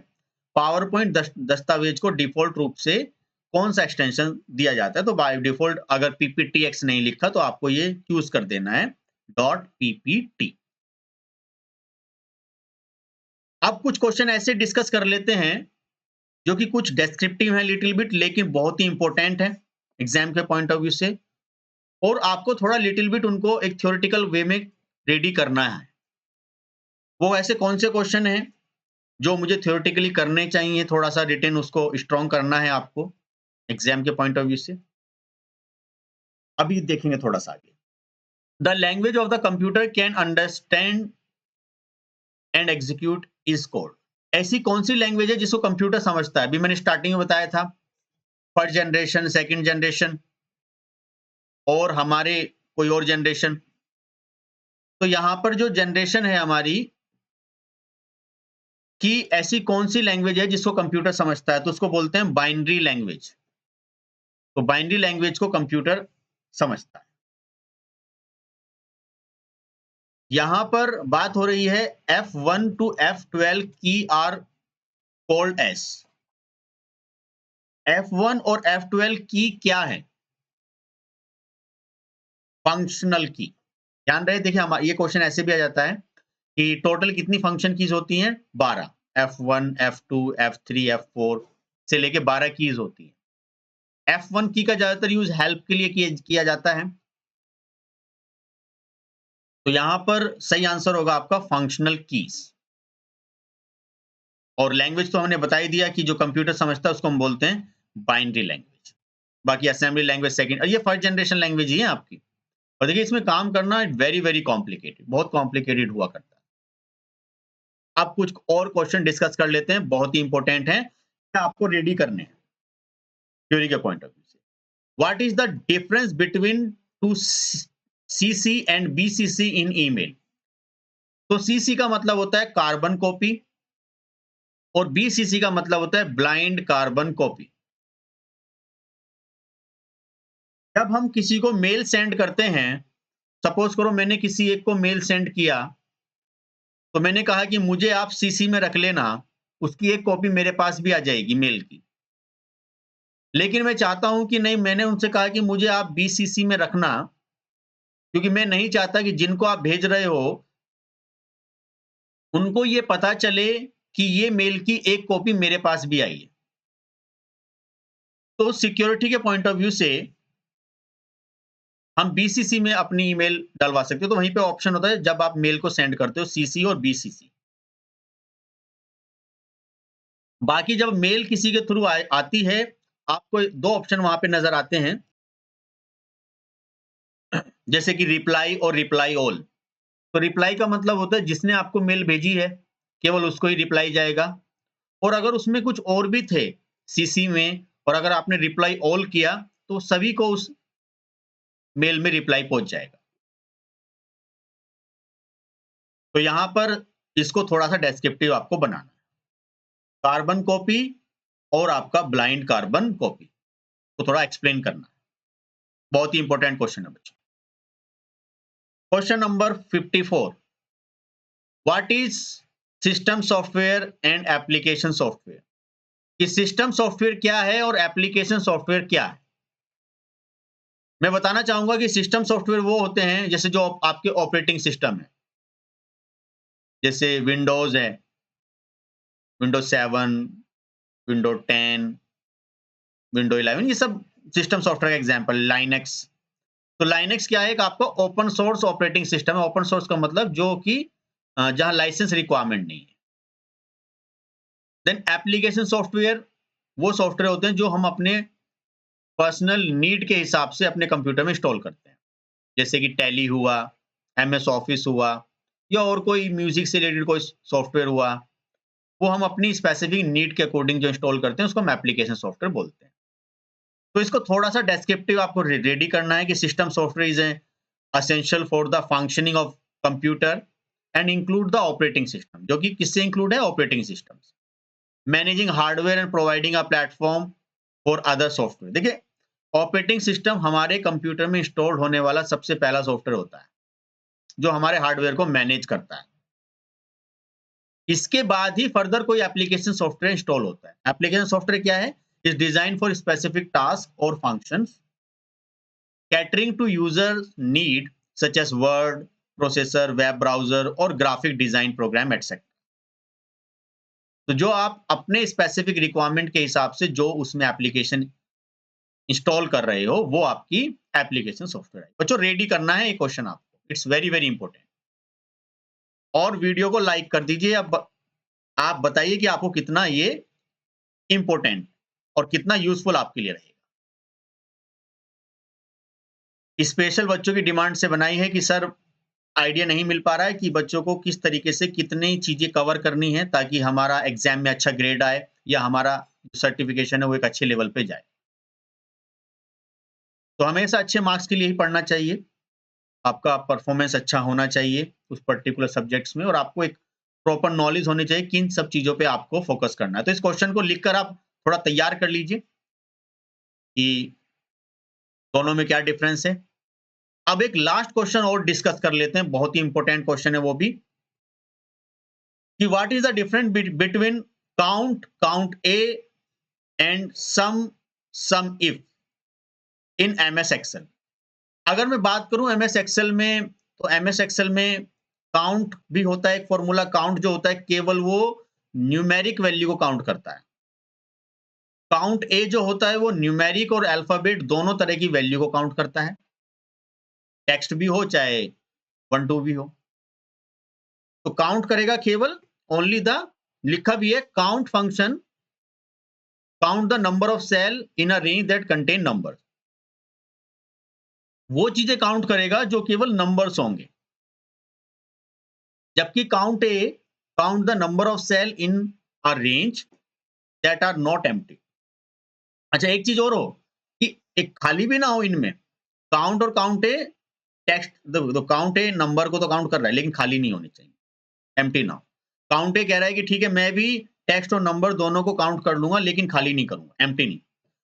पावर पॉइंट दस्तावेज को डिफॉल्ट रूप से कौन सा एक्सटेंशन दिया जाता है, तो बाय डिफॉल्ट अगर pptx नहीं लिखा तो आपको ये चूज कर देना है .ppt। अब कुछ क्वेश्चन ऐसे डिस्कस कर लेते हैं जो कि कुछ डेस्क्रिप्टिव है लिटिल बिट, लेकिन बहुत ही इंपॉर्टेंट है एग्जाम के पॉइंट ऑफ व्यू से, और आपको थोड़ा लिटिल बिट उनको एक थ्योरेटिकल वे में रेडी करना है। वो ऐसे कौन से क्वेश्चन हैं जो मुझे थ्योरेटिकली करने चाहिए, थोड़ा सा रिटन उसको स्ट्रॉन्ग करना है आपको एग्जाम के पॉइंट ऑफ व्यू से, अभी देखेंगे थोड़ा सा आगे। The language of the computer can understand and execute is code. ऐसी कौन सी लैंग्वेज है जिसको कंप्यूटर समझता है? अभी मैंने स्टार्टिंग में बताया था, फर्स्ट जनरेशन, सेकंड जनरेशन और हमारे कोई और जनरेशन। तो यहां पर जो जनरेशन है हमारी कि ऐसी कौन सी लैंग्वेज है जिसको कंप्यूटर समझता है, तो उसको बोलते हैं बाइनरी लैंग्वेज। तो बाइनरी लैंग्वेज को कंप्यूटर समझता है। यहां पर बात हो रही है F1 टू F12 की आर कॉल्ड एस। F1 और F12 की क्या है? फंक्शनल की। ध्यान रहे, देखिए ये क्वेश्चन ऐसे भी आ जाता है कि टोटल कितनी फंक्शन कीज होती हैं? 12। F1, F2, F3, F4 से लेके 12 कीज होती है। F1 की का ज्यादातर यूज हेल्प के लिए किया जाता है, तो यहां पर सही आंसर होगा आपका फंक्शनल कीज। और लैंग्वेज तो हमने बता ही दिया कि जो कंप्यूटर समझता है उसको हम बोलते हैं बाइनरी लैंग्वेज। बाकी असेंबली लैंग्वेज सेकंड, और ये फर्स्ट जनरेशन लैंग्वेज ही है आपकी। और देखिए इसमें काम करना वेरी वेरी कॉम्प्लिकेटेड, बहुत कॉम्प्लिकेटेड हुआ करता है। अब कुछ और क्वेश्चन डिस्कस कर लेते हैं, बहुत ही इंपॉर्टेंट है, आपको रेडी करने हैं थ्योरी के पॉइंट ऑफ व्यू से। What is the difference between two CC and BCC in email? तो सीसी का मतलब होता है कार्बन कॉपी और बीसीसी का मतलब होता है ब्लाइंड कार्बन कॉपी। जब हम किसी को मेल सेंड करते हैं, सपोज करो मैंने किसी एक को मेल सेंड किया, तो मैंने कहा कि मुझे आप सीसी में रख लेना, उसकी एक कॉपी मेरे पास भी आ जाएगी मेल की। लेकिन मैं चाहता हूं कि नहीं, मैंने उनसे कहा कि मुझे आप बीसीसी में रखना, क्योंकि मैं नहीं चाहता कि जिनको आप भेज रहे हो उनको ये पता चले कि ये मेल की एक कॉपी मेरे पास भी आई है। तो सिक्योरिटी के पॉइंट ऑफ व्यू से हम बीसीसी में अपनी ईमेल डलवा सकते हो, तो वहीं पे ऑप्शन होता है जब आप मेल को सेंड करते हो, सीसी और बीसीसी। बाकी जब मेल किसी के थ्रू आती है, आपको दो ऑप्शन वहां पे नजर आते हैं, जैसे कि रिप्लाई और रिप्लाई ऑल। तो रिप्लाई का मतलब होता है जिसने आपको मेल भेजी है केवल उसको ही रिप्लाई जाएगा, और अगर उसमें कुछ और भी थे सीसी में और अगर आपने रिप्लाई ऑल किया तो सभी को उस मेल में रिप्लाई पहुंच जाएगा। तो यहां पर इसको थोड़ा सा डेस्क्रिप्टिव आपको बनाना है, कार्बन कॉपी और आपका ब्लाइंड कार्बन कॉपी को थोड़ा एक्सप्लेन करना है। बहुत ही इंपॉर्टेंट क्वेश्चन है बच्चों। Question number 54, what is system software and application software? कि सिस्टम सॉफ्टवेयर क्या है और एप्लीकेशन सॉफ्टवेयर क्या है। मैं बताना चाहूंगा कि सिस्टम सॉफ्टवेयर वो होते हैं जैसे जो आपके ऑपरेटिंग सिस्टम है, जैसे विंडोज है, विंडोज 7, विंडोज 10, विंडो 11, ये सब सिस्टम सॉफ्टवेयर का एग्जांपल। लाइनक्स, तो लाइनक्स क्या है? एक आपका ओपन सोर्स ऑपरेटिंग सिस्टम है। ओपन सोर्स का मतलब जो कि जहां लाइसेंस रिक्वायरमेंट नहीं है। देन एप्लीकेशन सॉफ्टवेयर, वो सॉफ्टवेयर होते हैं जो हम अपने पर्सनल नीड के हिसाब से अपने कंप्यूटर में इंस्टॉल करते हैं, जैसे कि टैली हुआ, एमएस ऑफिस हुआ, या और कोई म्यूजिक से रिलेटेड कोई सॉफ्टवेयर हुआ, वो हम अपनी स्पेसिफिक नीड के अकॉर्डिंग जो इंस्टॉल करते हैं उसको हम एप्लीकेशन सॉफ्टवेयर बोलते हैं। तो इसको थोड़ा सा डेस्क्रिप्टिव आपको रेडी करना है कि system software is essential for the functioning of computer and include the operating system, जो कि किससे इंक्लूड है? Operating system. Managing hardware and providing a platform for other software. देखिए ऑपरेटिंग सिस्टम हमारे कंप्यूटर में इंस्टॉल होने वाला सबसे पहला सॉफ्टवेयर होता है। जो हमारे हार्डवेयर को मैनेज करता है। इसके बाद ही फर्दर कोई एप्लीकेशन सॉफ्टवेयर इंस्टॉल होता है। एप्लीकेशन सॉफ्टवेयर क्या है? Is design for specific task और functions catering to user need such as word processor, web browser और ग्राफिक डिजाइन प्रोग्राम एटसेट्रा। तो जो आप अपने स्पेसिफिक रिक्वायरमेंट के हिसाब से जो उसमें एप्लीकेशन इंस्टॉल कर रहे हो, वो आपकी एप्लीकेशन सॉफ्टवेयर है। बच्चों रेडी करना है ये क्वेश्चन आपको, इट्स वेरी वेरी इंपॉर्टेंट। और वीडियो को लाइक कर दीजिए। अब आप बताइए कि आपको कितना ये इंपॉर्टेंट और कितना यूजफुल आपके लिए रहेगा। स्पेशल बच्चों की डिमांड से बनाई है कि सर आइडिया नहीं मिल पा रहा है कि बच्चों को किस तरीके से कितनी चीजें कवर करनी है ताकि हमारा एग्जाम में अच्छा ग्रेड आए या हमारा सर्टिफिकेशन है वो एक अच्छे लेवल पे जाए। तो हमेशा अच्छे मार्क्स के लिए ही पढ़ना चाहिए। आपका परफॉर्मेंस अच्छा होना चाहिए उस पर्टिकुलर सब्जेक्ट्स में और आपको एक प्रॉपर नॉलेज होनी चाहिए किन सब चीजों पे आपको फोकस करना है। तो इस क्वेश्चन को लिखकर आप थोड़ा तैयार कर लीजिए कि दोनों में क्या डिफरेंस है। अब एक लास्ट क्वेश्चन और डिस्कस कर लेते हैं, बहुत ही इंपॉर्टेंट क्वेश्चन है वो भी, कि what is the difference between count A and sum if in MS Excel. अगर मैं बात करूं एमएस एक्सेल में, तो एमएस एक्सेल में काउंट भी होता है एक फॉर्मूला। काउंट जो होता है केवल वो न्यूमेरिक वैल्यू को काउंट करता है। काउंट ए जो होता है वो न्यूमेरिक और अल्फाबेट दोनों तरह की वैल्यू को काउंट करता है, टेक्स्ट भी हो चाहे 1 2 भी हो। तो काउंट करेगा केवल ओनली द, लिखा भी है count function count the number of cell in a range that contain number. वो चीजें काउंट करेगा जो केवल नंबर्स होंगे, जबकि count the number of cell in a range that are not empty. अच्छा एक चीज और हो कि एक खाली भी ना हो इनमें। काउंट और काउंट ए टेक्स्ट, तो काउंट ए नंबर को तो काउंट कर रहा है लेकिन खाली नहीं होनी चाहिए, एम्प्टी ना हो। काउंट ए कह रहा है कि ठीक है मैं भी टेक्स्ट और नंबर दोनों को काउंट कर लूंगा लेकिन खाली नहीं करूंगा, एम्प्टी नहीं।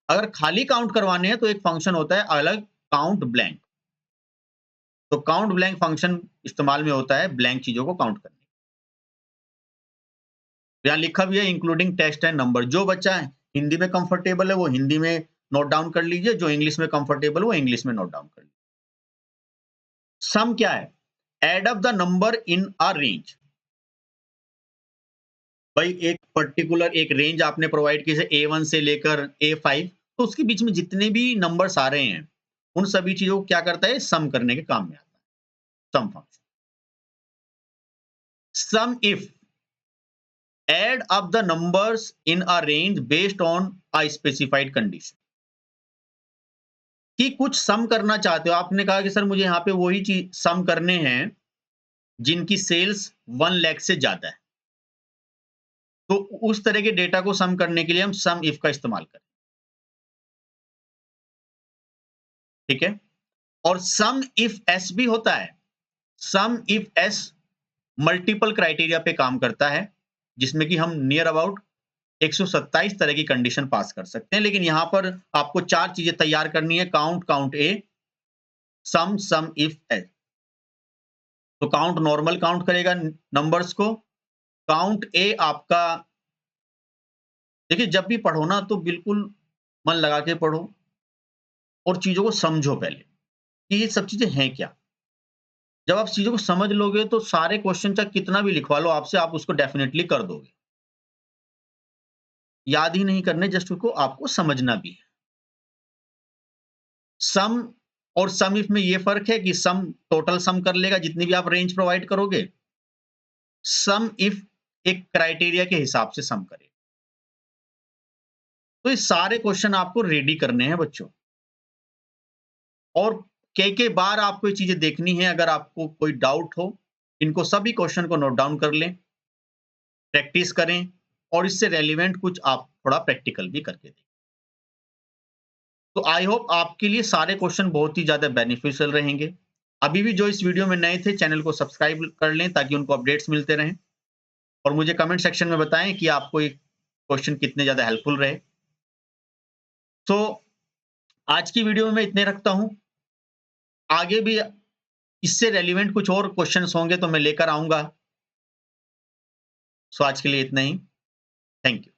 अगर खाली काउंट करवाने हैं तो एक फंक्शन होता है अलग, काउंट ब्लैंक। तो काउंट ब्लैंक फंक्शन इस्तेमाल में होता है ब्लैंक चीजों को काउंट करने। यहाँ लिखा भी है इंक्लूडिंग टेक्स्ट एंड नंबर। जो बच्चा हिंदी में कंफर्टेबल है वो हिंदी में नोट डाउन कर लीजिए, जो इंग्लिश में कंफर्टेबल वो इंग्लिश में नोट डाउन कर लीजिए। सम क्या है? Add up the number in a range. भाई एक पर्टिकुलर एक रेंज आपने प्रोवाइड की, जैसे A1 से लेकर A5, तो उसके बीच में जितने भी नंबर्स आ रहे हैं उन सभी चीजों को क्या करता है? सम करने के काम में आता है, sum function. Sum if add up the numbers in a range based on a specified condition। कि कुछ सम करना चाहते हो, आपने कहा कि सर मुझे यहाँ पे वही चीज सम करने हैं जिनकी सेल्स 1 लाख से ज्यादा है, तो उस तरह के डेटा को सम करने के लिए हम सम इफ का इस्तेमाल करें, ठीक है। और सम इफ एस भी होता है। सम इफ एस मल्टीपल क्राइटेरिया पे काम करता है, जिसमें कि हम नियर अबाउट 127 तरह की कंडीशन पास कर सकते हैं, लेकिन यहां पर आपको 4 चीजें तैयार करनी है, count A, sum if S. तो काउंट नॉर्मल काउंट करेगा नंबर्स को। काउंट ए आपका, देखिए जब भी पढ़ो ना तो बिल्कुल मन लगा के पढ़ो और चीजों को समझो पहले कि ये सब चीजें हैं क्या। जब आप चीजों को समझ लोगे तो सारे क्वेश्चन चाहे कितना भी लिखवा लो आपसे, आप उसको डेफिनेटली कर दोगे। याद ही नहीं करने, जस्ट उसको आपको समझना भी है। सम और सम इफ में ये फर्क है कि सम टोटल सम कर लेगा जितनी भी आप रेंज प्रोवाइड करोगे, सम इफ एक क्राइटेरिया के हिसाब से सम करेगा। तो ये सारे क्वेश्चन आपको रेडी करने हैं बच्चों, और कई बार आपको ये चीजें देखनी है। अगर आपको कोई डाउट हो, इनको सभी क्वेश्चन को नोट डाउन कर लें, प्रैक्टिस करें और इससे रेलिवेंट कुछ आप थोड़ा प्रैक्टिकल भी करके दें। तो आई होप आपके लिए सारे क्वेश्चन बहुत ही ज्यादा बेनिफिशियल रहेंगे। अभी भी जो इस वीडियो में नए थे चैनल को सब्सक्राइब कर लें ताकि उनको अपडेट्स मिलते रहें, और मुझे कमेंट सेक्शन में बताएं कि आपको ये क्वेश्चन कितने ज्यादा हेल्पफुल रहे। तो आज की वीडियो में मैं इतने रखता हूं। आगे भी इससे रेलिवेंट कुछ और क्वेश्चंस होंगे तो मैं लेकर आऊँगा। सो आज के लिए इतना ही। Thank you.